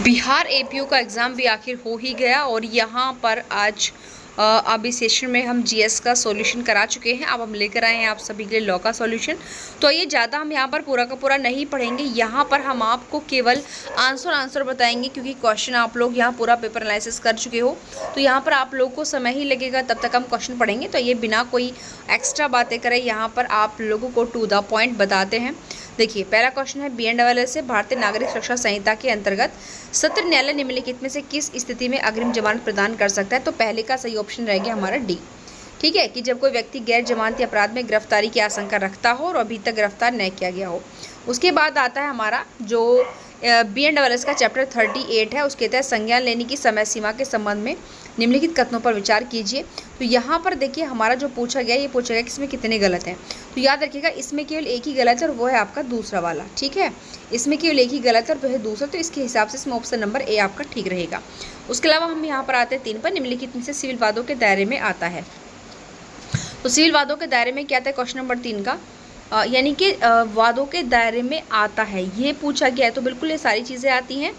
Bihar APO का exam भी आखिर हो ही गया और यहाँ पर आज अभी सेशन में हम जीएस का सॉल्यूशन करा चुके हैं। अब हम लेकर आए हैं आप सभी के लिए लॉ का सॉल्यूशन। तो ये ज़्यादा हम यहाँ पर पूरा का पूरा नहीं पढ़ेंगे, यहाँ पर हम आपको केवल आंसर बताएंगे, क्योंकि क्वेश्चन आप लोग यहाँ पूरा पेपर एनालिसिस कर चुके हो, तो यहाँ पर आप लोगों को समय ही लगेगा, तब तक हम क्वेश्चन पढ़ेंगे। तो ये बिना कोई एक्स्ट्रा बातें करें यहाँ पर आप लोगों को टू द पॉइंट बताते हैं। देखिए, पहला क्वेश्चन है BNWL से भारतीय नागरिक सुरक्षा संहिता के अंतर्गत सत्र न्यायालय निम्नलिखित में से किस स्थिति में अग्रिम जमानत प्रदान कर सकता है। तो पहले का सही ऑप्शन रहेगा हमारा डी। ठीक है, कि जब कोई व्यक्ति गैर जमानती अपराध में गिरफ्तारी की आशंका रखता हो और अभी तक गिरफ्तार न किया गया हो। उसके बाद आता है हमारा जो BNWS का चैप्टर 38 है, उसके तहत संज्ञान लेने की समय सीमा के संबंध में निम्नलिखित कथनों पर विचार कीजिए। तो यहाँ पर देखिए, हमारा जो पूछा गया, ये पूछा गया कि इसमें कितने गलत हैं। तो याद रखिएगा, इसमें केवल एक ही गलत है और वो है आपका दूसरा वाला। ठीक है, इसमें केवल एक ही गलत है और वह है दूसरा, तो इसके हिसाब से इसमें ऑप्शन नंबर ए आपका ठीक रहेगा। उसके अलावा हम यहाँ पर आते हैं 3 पर, निम्नलिखित में से सिविल वादों के दायरे में आता है। तो सिविल वादों के दायरे में क्या आता है क्वेश्चन नंबर 3 का, यानी कि वादों के दायरे में आता है, ये पूछा गया है। तो बिल्कुल ये सारी चीज़ें आती हैं।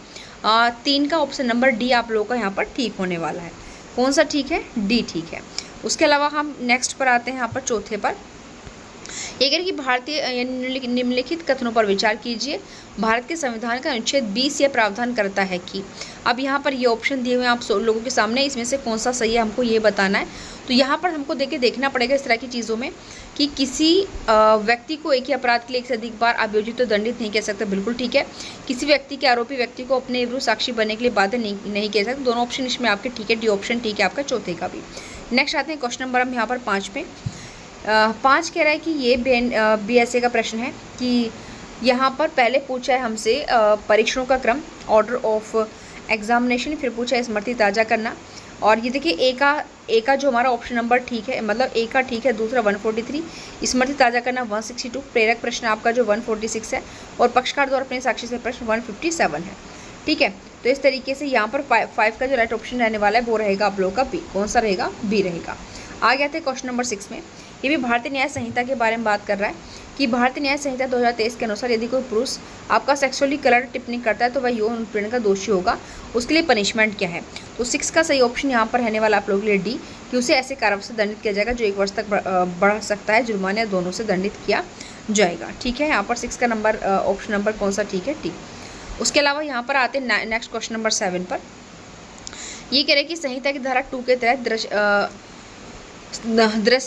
3 का ऑप्शन नंबर डी आप लोगों का यहाँ पर ठीक होने वाला है। कौन सा ठीक है? डी ठीक है। उसके अलावा हम नेक्स्ट पर आते हैं, यहाँ पर चौथे पर। ये कह रहे कि भारतीय निम्नलिखित कथनों पर विचार कीजिए। भारत के संविधान का अनुच्छेद 20 यह प्रावधान करता है कि, अब यहाँ पर ये ऑप्शन दिए हुए हैं आप लोगों के सामने, इसमें से कौन सा सही है हमको ये बताना है। तो यहाँ पर हमको देखना पड़ेगा इस तरह की चीज़ों में कि किसी व्यक्ति को एक ही अपराध के लिए एक से अधिक बार अभियोजित तो दंडित नहीं कह सकते, बिल्कुल ठीक है। किसी व्यक्ति के आरोपी व्यक्ति को अपने विरुद्ध साक्षी बनने के लिए बाध्य नहीं कह सकते, दोनों ऑप्शन इसमें आपके ठीक है। डी ऑप्शन ठीक है आपका चौथे का भी। नेक्स्ट आते हैं क्वेश्चन नंबर हम यहाँ पर 5 में। 5 कह रहा है कि ये BSA का प्रश्न है कि यहाँ पर पहले पूछा है हमसे परीक्षणों का क्रम, ऑर्डर ऑफ एग्जामिनेशन, फिर पूछा है स्मृति ताज़ा करना। और ये देखिए, ए का जो हमारा ऑप्शन नंबर ठीक है, मतलब ए का ठीक है, दूसरा 143, स्मृति ताज़ा करना 162, प्रेरक प्रश्न आपका जो 146 है, और पक्षकार द्वारा अपने साक्षी से प्रश्न 157 है। ठीक है, तो इस तरीके से यहाँ पर 5 का जो राइट ऑप्शन रहने वाला है वो रहेगा आप लोगों का बी। कौन सा रहेगा? बी रहेगा। आ गया थे क्वेश्चन नंबर 6 में। ये भी भारतीय न्याय संहिता के बारे में बात कर रहा है कि भारतीय न्याय संहिता 2023 के अनुसार यदि कोई पुरुष आपका सेक्सुअली कलर टिप्पणी करता है तो वह यौन उत्पीड़न का दोषी होगा। उसके लिए पनिशमेंट क्या है? तो 6 का सही ऑप्शन यहाँ पर रहने वाला आप लोगों के लिए डी, कि उसे ऐसे कार्य से दंडित किया जाएगा जो 1 वर्ष तक बढ़ सकता है, जुर्माना या दोनों से दंडित किया जाएगा। ठीक है, यहाँ पर 6 का नंबर ऑप्शन नंबर कौन सा ठीक है? टी। उसके अलावा यहाँ पर आते हैं नेक्स्ट क्वेश्चन नंबर 7 पर। ये कह रहे हैं कि संहिता की धारा 2 के तहत दृश्य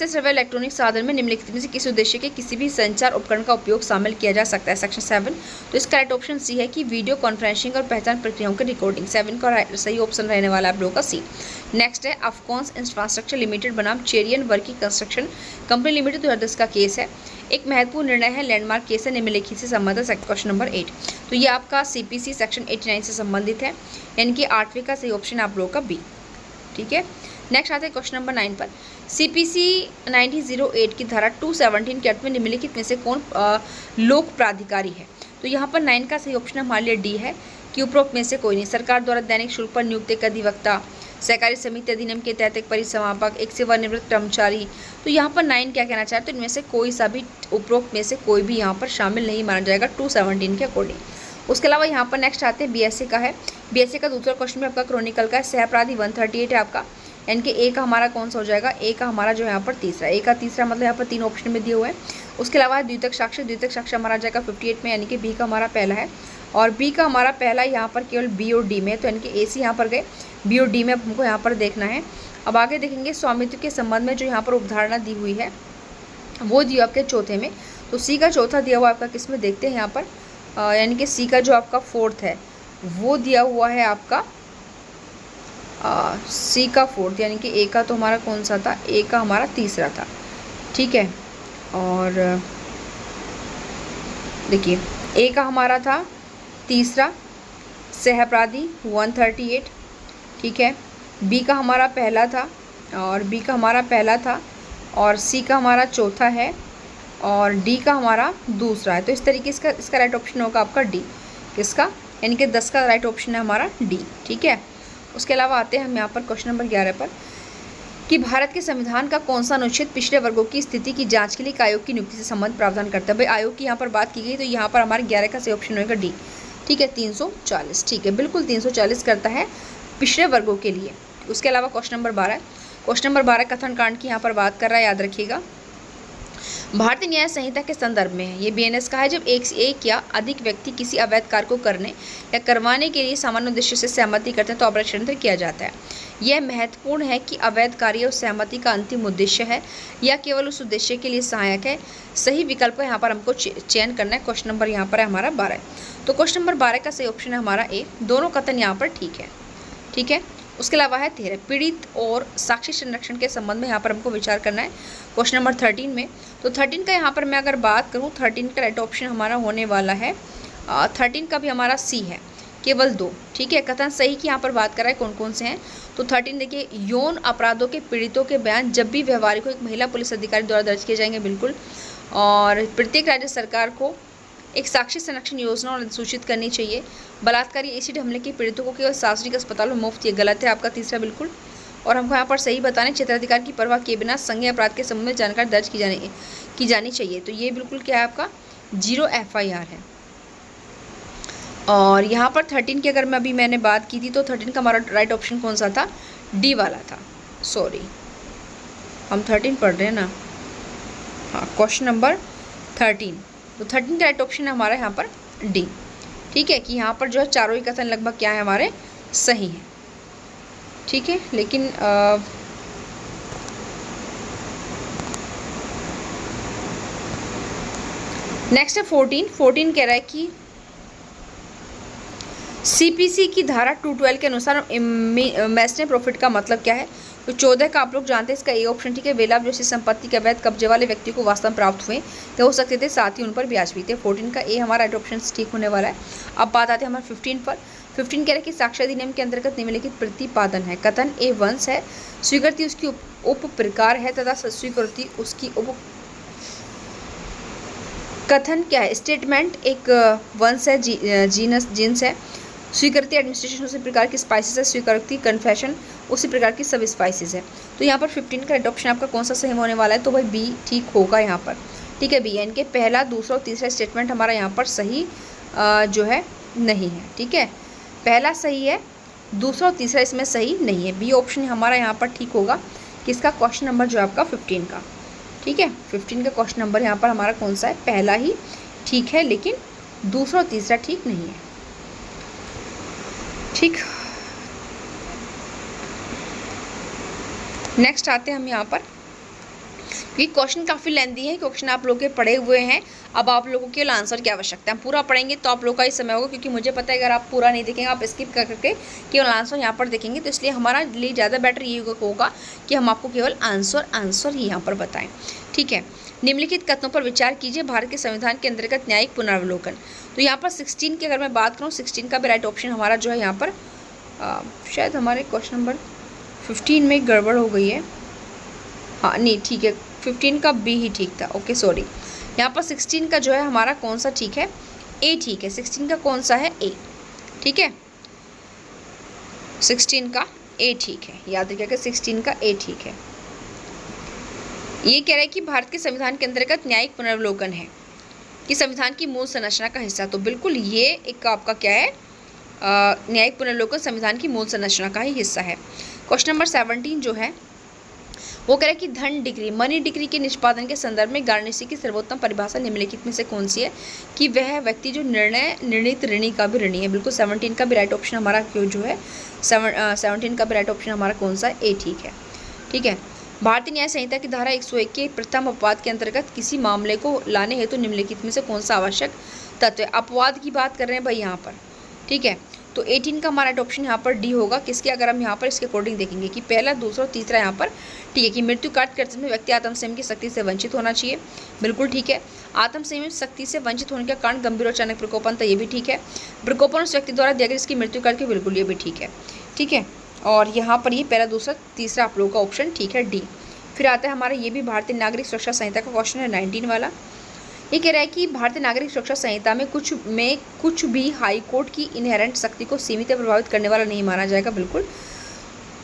श्रव्य इलेक्ट्रॉनिक साधन में निम्नलिखित में से किस उद्देश्य के किसी भी संचार उपकरण का उपयोग शामिल किया जा सकता है? सेक्शन 7। तो इसका राइट ऑप्शन सी है कि वीडियो कॉन्फ्रेंसिंग और पहचान प्रक्रियाओं की रिकॉर्डिंग। 7 का सही ऑप्शन रहने वाला आप लोगों का सी। नेक्स्ट है अफकॉन्स इंफ्रास्ट्रक्चर लिमिटेड बनाम Cherian Varkey construction company limited 2010 का केस है। एक महत्वपूर्ण निर्णय है, लैंडमार्क केस है, निम्नलिखित से संबंधित क्वेश्चन नंबर 8। तो ये आपका CPC सेक्शन 89 से संबंधित है, यानी कि 8वीं का सही ऑप्शन आप लोगों का बी। ठीक है, नेक्स्ट आते हैं क्वेश्चन नंबर 9 पर। CPC 1908 की धारा 217 के अर्थ में निम्नलिखित में से कौन लोक प्राधिकारी है? तो यहाँ पर 9 का सही ऑप्शन हमारे लिए डी है, कि उपरोक्त में से कोई नहीं। सरकार द्वारा दैनिक शुल्क पर नियुक्त एक अधिवक्ता, सहकारी समिति अधिनियम के तहत एक परिसमापक, एक सेवानिवृत्त कर्मचारी। तो यहाँ पर 9 क्या कहना चाहते हैं? तो इनमें से कोई सा भी, उपरोक्त में से कोई भी यहाँ पर शामिल नहीं माना जाएगा 217 के अकॉर्डिंग। उसके अलावा यहाँ पर नेक्स्ट आते हैं BSA का है। BSA का दूसरा क्वेश्चन भी आपका क्रोनिकल का है, सहअपराधी 138 है आपका, यानी कि ए का हमारा कौन सा हो जाएगा? ए का हमारा जो यहाँ पर तीसरा, ए का तीसरा मतलब यहाँ पर 3 ऑप्शन में दिए हुए हैं। उसके अलावा द्वितक साक्ष्य हमारा जाएगा 58 में, यानी कि बी का हमारा पहला है, और बी का हमारा पहला यहाँ पर केवल बी और डी में, तो यानी कि AC यहाँ पर गए, बी और डी में अब हमको यहाँ पर देखना है। अब आगे देखेंगे स्वामित्व के संबंध में जो यहाँ पर उपधारणा दी हुई है वो दी आपके चौथे में। तो सी का चौथा दिया हुआ आपका किस में देखते हैं यहाँ पर, यानी कि सी का जो आपका 4th है वो दिया हुआ है आपका सी का 4th, यानी कि ए का तो हमारा कौन सा था? ए का हमारा तीसरा था। ठीक है, और देखिए ए का हमारा था तीसरा, सहअपराधी 138। ठीक है, बी का हमारा पहला था, और बी का हमारा पहला था, और सी का हमारा चौथा है, और डी का हमारा दूसरा है। तो इस तरीके से इसका राइट ऑप्शन होगा आपका डी। किसका? यानी कि 10 का राइट ऑप्शन है हमारा डी। ठीक है, उसके अलावा आते हैं हम यहाँ पर क्वेश्चन नंबर 11 पर, कि भारत के संविधान का कौन सा अनुच्छेद पिछड़े वर्गों की स्थिति की जांच के लिए एक आयोग की नियुक्ति से संबंध प्रावधान करता है? भाई आयोग की यहाँ पर बात की गई, तो यहाँ पर हमारे 11 का सही ऑप्शन होगा डी। ठीक है, 340, ठीक है, बिल्कुल 340 करता है पिछड़े वर्गों के लिए। उसके अलावा क्वेश्चन नंबर 12, क्वेश्चन नंबर 12 कथन कांड की यहाँ पर बात कर रहा है, याद रखिएगा। भारतीय न्याय संहिता के संदर्भ में है, ये बीएनएस का है। जब एक या अधिक व्यक्ति किसी अवैध कार्य को करने या करवाने के लिए सामान्य उद्देश्य से सहमति करते हैं तो अपराध षड्यंत्र किया जाता है। यह महत्वपूर्ण है कि अवैध कार्य उस सहमति का अंतिम उद्देश्य है या केवल उस उद्देश्य के लिए सहायक है। सही विकल्प यहाँ पर हमको चयन करना है। क्वेश्चन नंबर यहाँ पर है हमारा 12। तो क्वेश्चन नंबर 12 का सही ऑप्शन है हमारा ए। दोनों कथन यहाँ पर ठीक है, ठीक है। उसके अलावा है 13, पीड़ित और साक्षी संरक्षण के संबंध में यहाँ पर हमको विचार करना है क्वेश्चन नंबर 13 में। तो 13 का यहाँ पर मैं अगर बात करूँ, 13 का राइट ऑप्शन हमारा होने वाला है 13 का भी हमारा सी है, केवल 2, ठीक है। कथन सही की यहाँ पर बात कर रहा है कौन कौन से हैं, तो 13 देखिए, यौन अपराधों के पीड़ितों के बयान जब भी व्यवहारिक हो एक महिला पुलिस अधिकारी द्वारा दर्ज किए जाएंगे, बिल्कुल। और प्रत्येक राज्य सरकार को एक साक्षी संरक्षण योजना और सूचित करनी चाहिए। बलात्कारी एसिड हमले के पीड़ितों को केवल सार्वजनिक अस्पतालों में मुफ्त, ये गलत है आपका तीसरा, बिल्कुल। और हमको यहाँ पर सही बताने, क्षेत्राधिकार की परवाह किए बिना संज्ञेय अपराध के संबंध में जानकारी दर्ज की जानी चाहिए, तो ये बिल्कुल क्या है आपका 0 FIR है। और यहाँ पर 13 की अगर मैं अभी मैंने बात की थी तो 13 का हमारा राइट ऑप्शन कौन सा था, डी वाला था, सॉरी हम 13 पढ़ रहे हैं ना, हाँ क्वेश्चन नंबर 13। तो 13 का राइट ऑप्शन है हमारा यहाँ पर डी, ठीक है, कि यहाँ पर जो है चारों ही कथन लगभग क्या है हमारे सही हैं, ठीक है। लेकिन नेक्स्ट है 14 कह रहा है कि CPC की धारा 212 के अनुसार मैसने प्रॉफिट का मतलब क्या है, तो 14 का आप लोग जानते हैं, इसका ए ऑप्शन ठीक है। बेलाभ जैसी संपत्ति के अवैध कब्जे वाले व्यक्ति को वास्तव में प्राप्त हुए तो हो सकते थे, साथ ही उन पर ब्याज भी थे। 14 का ए हमारा राइट ऑप्शन ठीक होने वाला है। अब बात आते हैं हमारे 15 पर। 15 कह रहे हैं कि साक्ष्य अधिनियम के अंतर्गत निम्नलिखित प्रतिपादन है। कथन ए वंश है, स्वीकृति उसकी उप प्रकार है तथा स्वीकृति उसकी उप कथन क्या है, स्टेटमेंट एक वंश है, जीन्स है। स्वीकृति एडमिनिस्ट्रेशन उसी प्रकार की स्पाइसेस है, स्वीकृति कन्फेशन उसी प्रकार की सब स्पाइसेस है। तो यहाँ पर 15 का राइट ऑप्शन आपका कौन सा सही होने वाला है, तो भाई बी ठीक होगा यहाँ पर, ठीक है। बी यानी कि पहला, दूसरा और तीसरा स्टेटमेंट हमारा यहाँ पर सही जो है नहीं है, ठीक है। पहला सही है, दूसरा और तीसरा इसमें सही नहीं है। बी ऑप्शन हमारा यहाँ पर ठीक होगा, किसका, क्वेश्चन नंबर जो है आपका 15 का, ठीक है। 15 का क्वेश्चन नंबर यहाँ पर हमारा कौन सा है, पहला ही ठीक है, लेकिन दूसरा और तीसरा ठीक नहीं है, ठीक। नेक्स्ट आते हैं हम यहाँ पर, ये क्वेश्चन काफ़ी लेंथी है, क्वेश्चन आप लोग के पढ़े हुए हैं। अब आप लोगों के आंसर की आवश्यकता है, पूरा पढ़ेंगे तो आप लोग का ही समय होगा, क्योंकि मुझे पता है अगर आप पूरा नहीं देखेंगे, आप स्किप करके केवल आंसर यहाँ पर देखेंगे, तो इसलिए हमारा लिए ज़्यादा बेटर ये होगा कि हम आपको केवल आंसर ही यहाँ पर बताएं, ठीक है। निम्नलिखित कथनों पर विचार कीजिए, भारत के संविधान के अंतर्गत न्यायिक पुनरावलोकन। तो यहाँ पर 16 की अगर मैं बात करूँ, 16 का भी राइट ऑप्शन हमारा जो है यहाँ पर शायद हमारे क्वेश्चन नंबर 15 में गड़बड़ हो गई है, हाँ नहीं ठीक है, 15 का बी ही ठीक था, ओके सॉरी। यहाँ पर 16 का जो है हमारा कौन सा ठीक है, ए ठीक है। 16 का कौन सा है, ए, ठीक है। 16 का ए ठीक है, याद रखिएगा 16 का ए ठीक है। ये कह रहा है कि भारत के संविधान के अंतर्गत न्यायिक पुनरावलोकन है कि संविधान की मूल संरचना का हिस्सा, तो बिल्कुल ये एक आपका क्या है, न्यायिक पुनरावलोकन संविधान की मूल संरचना का ही हिस्सा है। क्वेश्चन नंबर 17 जो है वो कह रहा है कि धन डिग्री, मनी डिग्री के निष्पादन के संदर्भ में गार्नेसी की सर्वोत्तम परिभाषा निम्नलिखित में से कौन सी है, कि वह व्यक्ति जो निर्णित ऋणी का भी ऋणी है। बिल्कुल 17 का भी राइट ऑप्शन हमारा क्यों जो है 17 का भी राइट ऑप्शन हमारा कौन सा, ए ठीक है, ठीक है। भारतीय न्याय संहिता की धारा 101 के प्रथम अपवाद के अंतर्गत किसी मामले को लाने हेतु तो निम्नलिखित में से कौन सा आवश्यक तत्व है। अपवाद की बात कर रहे हैं भाई यहाँ पर, ठीक है। तो 18 का हमारा ऑप्शन यहाँ पर डी होगा, किसके, अगर हम यहाँ पर इसके अकॉर्डिंग देखेंगे कि पहला, दूसरा और तीसरा यहाँ पर ठीक है, कि मृत्यु काट करते समय व्यक्ति आत्मसंयम की शक्ति से वंचित होना चाहिए, बिल्कुल ठीक है। आत्मसंयम शक्ति से वंचित होने के कारण गंभीर और अचानक प्रकोपन, तो ये भी ठीक है। प्रकोपन उस व्यक्ति द्वारा दिया गया जिसकी मृत्यु काट के, बिल्कुल ये भी ठीक है, ठीक है। और यहाँ पर ये पहला, दूसरा, तीसरा आप लोगों का ऑप्शन ठीक है, डी। फिर आता है हमारा ये भी भारतीय नागरिक सुरक्षा संहिता का क्वेश्चन है 19 वाला। ये कह रहा है कि भारतीय नागरिक सुरक्षा संहिता में कुछ भी हाई कोर्ट की इनहेरेंट शक्ति को सीमित या प्रभावित करने वाला नहीं माना जाएगा, बिल्कुल।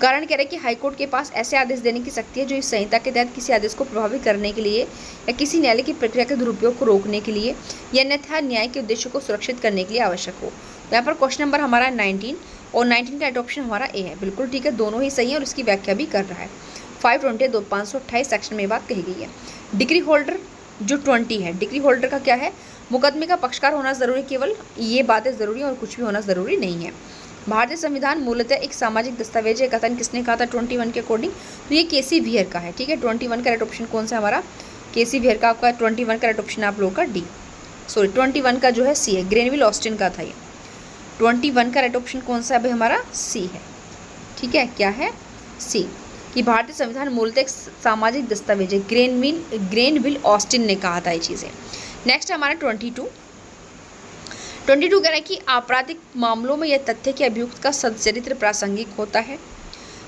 कारण कह रहा है कि हाई कोर्ट के पास ऐसे आदेश देने की शक्ति है जो इस संहिता के तहत किसी आदेश को प्रभावित करने के लिए या किसी न्यायालय की प्रक्रिया के दुरुपयोग को रोकने के लिए या अन्यथा न्याय के उद्देश्य को सुरक्षित करने के लिए आवश्यक हो। यहाँ पर क्वेश्चन नंबर हमारा 19 और 19 का राइट ऑप्शन हमारा ए है। बिल्कुल ठीक है, दोनों ही सही है और इसकी व्याख्या भी कर रहा है। 528 सेक्शन में बात कही गई है। डिग्री होल्डर जो 20 है, डिग्री होल्डर का क्या है, मुकदमे का पक्षकार होना ज़रूरी, केवल ये बातें ज़रूरी और कुछ भी होना ज़रूरी नहीं है। भारतीय संविधान मूलतः एक सामाजिक दस्तावेज है, कथन किसने कहा था 21 के अकॉर्डिंग, तो ये केसी वियर का है। ठीक है, 21 का राइट ऑप्शन कौन सा हमारा, केसी वियर का आपका 21 का राइट ऑप्शन आप लोगों का डी, सॉरी 21 का जो है सी है, ग्रेनविल ऑस्टिन का था ये। 21 का राइट ऑप्शन कौन सा है हमारा, सी है। ठीक है, क्या है, सी, कि भारतीय संविधान मूलतः एक सामाजिक दस्तावेज है, ग्रेनविल ऑस्टिन ने कहा था ये चीज़ें। नेक्स्ट हमारा 22 कह रहा है कि आपराधिक मामलों में यह तथ्य कि अभियुक्त का सच्चरित्र प्रासंगिक होता है।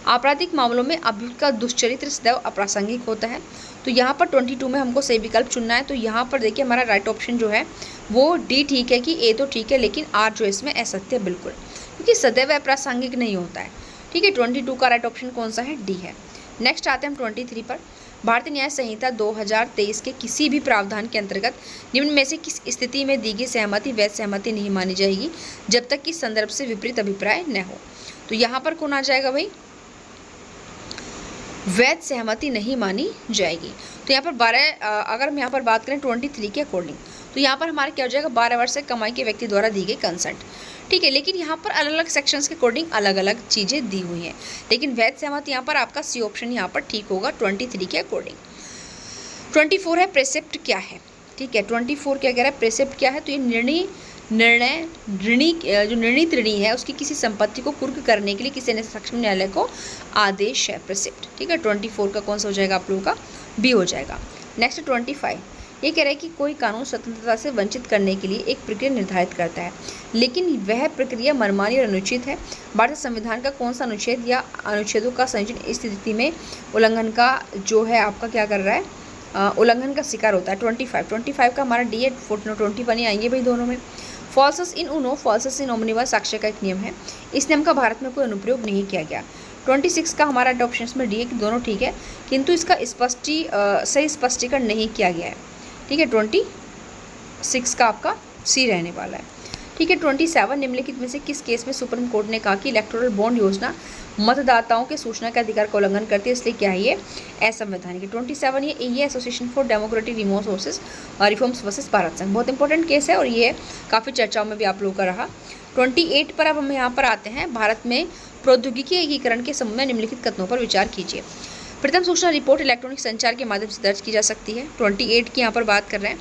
आपराधिक मामलों में अभियुक्त का दुष्चरित्र सदैव अप्रासंगिक होता है। तो यहाँ पर 22 में हमको सही विकल्प चुनना है। तो यहाँ पर देखिए हमारा राइट ऑप्शन जो है वो डी ठीक है, कि ए तो ठीक है लेकिन आर जो इसमें असत्य बिल्कुल, क्योंकि सदैव अप्रासंगिक नहीं होता है। ठीक है, 22 का राइट ऑप्शन कौन सा है, डी है। नेक्स्ट आते हैं हम 23 पर। भारतीय न्याय संहिता 2023 के किसी भी प्रावधान के अंतर्गत निम्न में से किस स्थिति में दी गई सहमति वैध सहमति नहीं मानी जाएगी जब तक कि संदर्भ से विपरीत अभिप्राय न हो। तो यहाँ पर कौन आ जाएगा भाई, वैध सहमति नहीं मानी जाएगी। तो यहाँ पर 12 अगर हम यहाँ पर बात करें 23 के अकॉर्डिंग, तो यहाँ पर हमारा क्या हो जाएगा, 12 वर्ष से कमाई के व्यक्ति द्वारा दी गई कंसेंट। ठीक है, लेकिन यहाँ पर अलग अलग सेक्शंस के अकॉर्डिंग अलग अलग चीज़ें दी हुई हैं, लेकिन वैध सहमति यहाँ पर आपका सी ऑप्शन यहाँ पर ठीक होगा 23 के अकॉर्डिंग। 24 है प्रेसेप्ट क्या है। ठीक है, 24 क्या कह रहा है, प्रेसेप्ट क्या है, तो ये जो निर्णीत ऋणी है उसकी किसी संपत्ति को कुर्क करने के लिए किसी ने सक्षम न्यायालय को आदेश है, प्रेसेप्ट। ठीक है, 24 का कौन सा हो जाएगा आप लोगों का, बी हो जाएगा। नेक्स्ट 25 ये कह रहा है कि कोई कानून स्वतंत्रता से वंचित करने के लिए एक प्रक्रिया निर्धारित करता है, लेकिन वह प्रक्रिया मनमानी और अनुचित है। भारतीय संविधान का कौन सा अनुच्छेद या अनुच्छेदों का संयोजन इस स्थिति में उल्लंघन का जो है आपका क्या कर रहा है, उल्लंघन का शिकार होता है। 25 का हमारा डी है, 21 आएंगे भाई दोनों में। फॉल्सस इन उनो फॉल्सस इन ओमनिबस साक्ष्य का एक नियम है, इस नियम का भारत में कोई अनुप्रयोग नहीं किया गया। 26 का हमारा ऑप्शन में डी है कि दोनों ठीक है, किंतु इसका सही स्पष्टीकरण नहीं किया गया है। ठीक है, 26 का आपका सी रहने वाला है। ठीक है, 27 निम्नलिखित में से किस केस में सुप्रीम कोर्ट ने कहा कि इलेक्टोरल बॉन्ड योजना मतदाताओं के सूचना के अधिकार का उल्लंघन करती है, इसलिए क्या है ये असंवैधानिक। 27 ये association for democratic reforms versus Bharat संघ, बहुत इंपॉर्टेंट केस है और ये काफ़ी चर्चाओं में भी आप लोगों का रहा। 28 पर अब हम यहाँ पर आते हैं, भारत में प्रौद्योगिकी एकीकरण के संबंध में निम्नलिखित कथनों पर विचार कीजिए। प्रथम सूचना रिपोर्ट इलेक्ट्रॉनिक संचार के माध्यम से दर्ज की जा सकती है। 28 की यहाँ पर बात कर रहे हैं।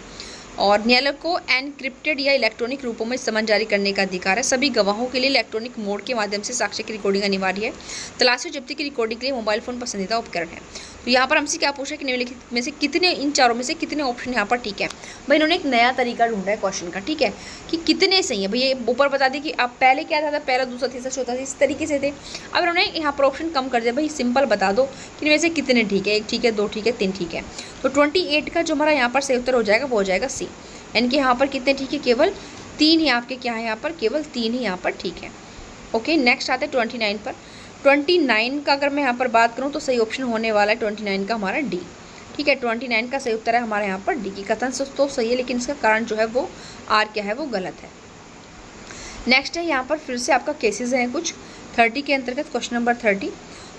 और न्यायालय को एनक्रिप्टेड या इलेक्ट्रॉनिक रूपों में समन जारी करने का अधिकार है। सभी गवाहों के लिए इलेक्ट्रॉनिक मोड के माध्यम से साक्ष्य की रिकॉर्डिंग अनिवार्य है। तलाशी जब्ती की रिकॉर्डिंग के लिए मोबाइल फोन पसंदीदा उपकरण है। तो यहाँ पर हमसे क्या पूछा कि निम्नलिखित में से कितने, इन चारों में से कितने ऑप्शन यहाँ पर ठीक है। भाई इन्होंने एक नया तरीका ढूंढा है क्वेश्चन का, ठीक है, कि कितने सही है। भाई ये ऊपर बता दें कि आप पहले क्या था, पहला दूसरा तीसरा चौथा इस तरीके से थे। अब इन्होंने यहाँ पर ऑप्शन कम कर दिया, भाई सिंपल बता दो कि इनमें से कितने ठीक है, 1 ठीक है, 2 ठीक है, 3 ठीक है। तो 28 का जो हमारा यहाँ पर सही उत्तर हो जाएगा वो हो जाएगा सी। यानी कि यहाँ पर कितने ठीक है, केवल 3 ही आपके क्या है, यहाँ पर केवल 3 ही यहाँ पर ठीक है। ओके, नेक्स्ट आते हैं 29 पर। 29 का अगर मैं यहाँ पर बात करूँ तो सही ऑप्शन होने वाला है 29 का हमारा डी। ठीक है, 29 का सही उत्तर है हमारे यहाँ पर डी की। कथन तो सही है लेकिन इसका कारण जो है वो आर क्या है, वो गलत है। नेक्स्ट है यहाँ पर फिर से आपका केसेस हैं कुछ 30 के अंतर्गत, क्वेश्चन नंबर 30।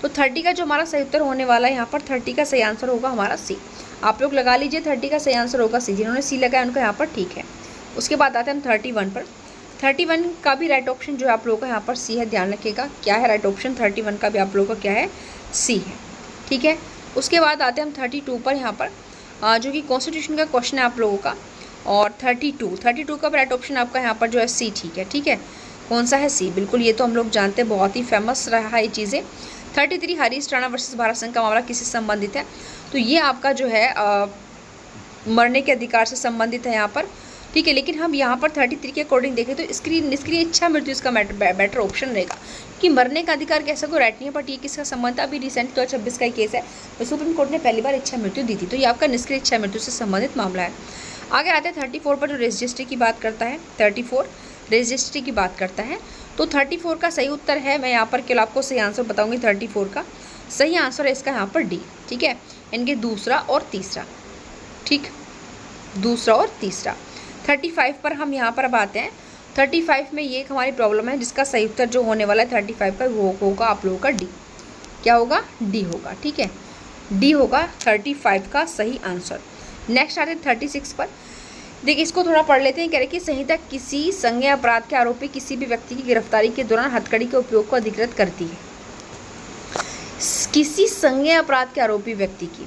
तो 30 का जो हमारा सही उत्तर होने वाला है यहाँ पर 30 का सही आंसर होगा हमारा सी। आप लोग लगा लीजिए 30 का सही आंसर होगा सी। जिन्होंने सी लगाया उनका यहाँ पर ठीक है। उसके बाद आते हैं हम 31 पर। 31 का भी राइट ऑप्शन जो है आप लोगों का यहाँ पर सी है, ध्यान रखिएगा क्या है राइट ऑप्शन। 31 का भी आप लोगों का क्या है, सी है। ठीक है, उसके बाद आते हैं हम 32 पर यहाँ पर, जो कि कॉन्स्टिट्यूशन का क्वेश्चन है आप लोगों का। और 32 का राइट ऑप्शन आपका यहाँ पर जो है सी ठीक है। ठीक है, कौन सा है, सी। बिल्कुल, ये तो हम लोग जानते हैं, बहुत ही फेमस रहा है ये चीज़ें। 33 हरीश राणा वर्सेस भारत संघ का मामला किससे संबंधित है। तो ये आपका जो है मरने के अधिकार से संबंधित है यहाँ पर। ठीक है, लेकिन हम यहाँ पर 33 के अकॉर्डिंग देखें तो निष्क्रिय इच्छा मृत्यु इसका बेटर ऑप्शन रहेगा कि मरने का अधिकार कैसा को राइट नहीं है। बट ये किसका संबंध, अभी रिसेंट 2026 का ही केस है, तो सुप्रीम कोर्ट ने पहली बार इच्छा मृत्यु दी थी। तो ये आपका निष्क्रिय इच्छा मृत्यु से संबंधित मामला है। आगे आते हैं 34 पर, जो रजिस्ट्री की बात करता है। 34 रजिस्ट्री की बात करता है। तो 34 का सही उत्तर है, मैं यहाँ पर केवल आपको सही आंसर बताऊंगी। 34 का सही आंसर है इसका यहाँ पर डी। ठीक है, इनके दूसरा और तीसरा। ठीक, दूसरा और तीसरा। 35 पर हम यहाँ पर अब आते हैं। 35 में ये एक हमारी प्रॉब्लम है, जिसका सही उत्तर जो होने वाला है 35 का वो होगा आप लोगों का डी। क्या होगा? डी होगा। ठीक है, डी होगा 35 का सही आंसर। नेक्स्ट आते हैं 36 पर। देखिए इसको थोड़ा पढ़ लेते हैं। कह रहे कि संहिता किसी संज्ञेय अपराध के आरोपी किसी भी व्यक्ति की गिरफ्तारी के दौरान हथकड़ी के उपयोग को अधिकृत करती है। किसी संज्ञेय अपराध के आरोपी व्यक्ति की,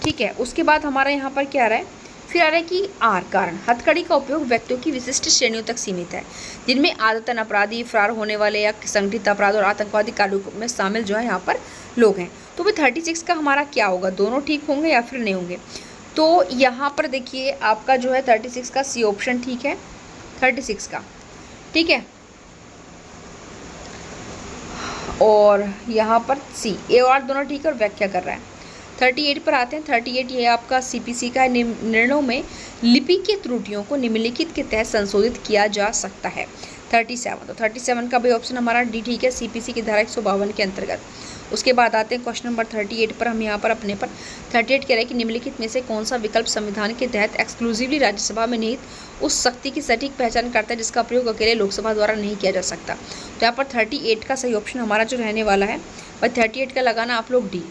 ठीक है। उसके बाद हमारा यहाँ पर क्या आ रहा है, फिर आ रहा है कि आर कारण हथकड़ी का उपयोग व्यक्तियों की विशिष्ट श्रेणियों तक सीमित है, जिनमें आदतन अपराधी, फरार होने वाले या संगठित अपराध और आतंकवादी कार्यों में शामिल जो है यहाँ पर लोग हैं। तो भाई 36 का हमारा क्या होगा, दोनों ठीक होंगे या फिर नहीं होंगे? तो यहाँ पर देखिए आपका जो है 36 का सी ऑप्शन ठीक है, 36 का, ठीक है। और यहाँ पर सी, ए और दोनों ठीक है और व्याख्या कर रहा है। 38 पर आते हैं। 38 ये आपका सीपीसी का निर्णयों में लिपि की त्रुटियों को निम्नलिखित के तहत संशोधित किया जा सकता है। 37, तो 37 का भी ऑप्शन हमारा डी ठीक है, सीपीसी की धारा 152 के अंतर्गत। उसके बाद आते हैं क्वेश्चन नंबर 38 पर। हम यहाँ पर अपने पर 38 कह रहे हैं कि निम्नलिखित में से कौन सा विकल्प संविधान के तहत एक्सक्लूसिवली राज्यसभा में निहित उस शक्ति की सटीक पहचान करता है जिसका प्रयोग अकेले लोकसभा द्वारा नहीं किया जा सकता। तो यहाँ पर 38 का सही ऑप्शन हमारा जो रहने वाला है वह 38 का लगाना आप लोग डी,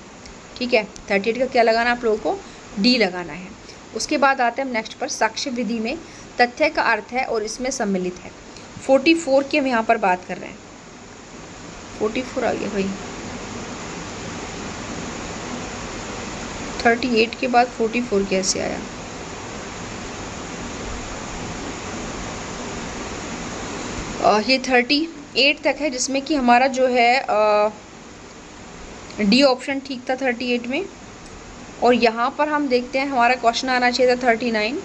ठीक है। 38 का क्या लगाना आप लोगों को? डी लगाना है। उसके बाद आते हैं हम नेक्स्ट पर। साक्ष्य विधि में तथ्य का अर्थ है और इसमें सम्मिलित है। 44 की हम यहाँ पर बात कर रहे हैं। 44 आ गया भाई, 38 के बाद 44 कैसे आया? ये 38 तक है, जिसमें कि हमारा जो है डी ऑप्शन ठीक था 38 में। और यहाँ पर हम देखते हैं हमारा क्वेश्चन आना चाहिए था 39।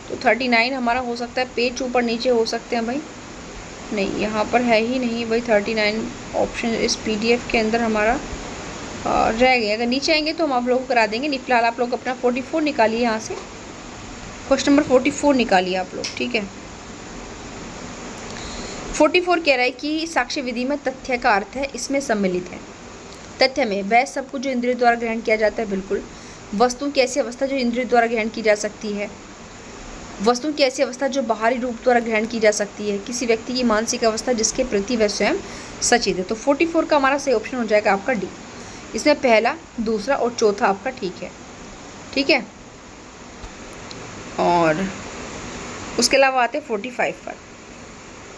तो 39 हमारा हो सकता है पेज ऊपर नीचे हो सकते हैं भाई, नहीं यहाँ पर है ही नहीं भाई। 39 ऑप्शन इस पीडीएफ के अंदर हमारा रह गया। अगर नीचे आएंगे तो हम आप लोगों को करा देंगे। नहीं फिलहाल आप लोग अपना 44 निकालिए, यहाँ से क्वेश्चन नंबर 44 निकालिए आप लोग, ठीक है। 44 कह रहा है कि साक्ष्य विधि में तथ्य का अर्थ है इसमें सम्मिलित है। तथ्य में वह सब कुछ जो इंद्रिय द्वारा ग्रहण किया जाता है, बिल्कुल। वस्तु की ऐसी अवस्था जो इंद्रिय द्वारा ग्रहण की जा सकती है। वस्तु की ऐसी अवस्था जो बाहरी रूप द्वारा ग्रहण की जा सकती है। किसी व्यक्ति की मानसिक अवस्था जिसके प्रति वह स्वयं सचेत है। तो 44 का हमारा सही ऑप्शन हो जाएगा आपका डी। इसमें पहला, दूसरा और चौथा आपका ठीक है, ठीक है। और उसके अलावा आते हैं 45 पर।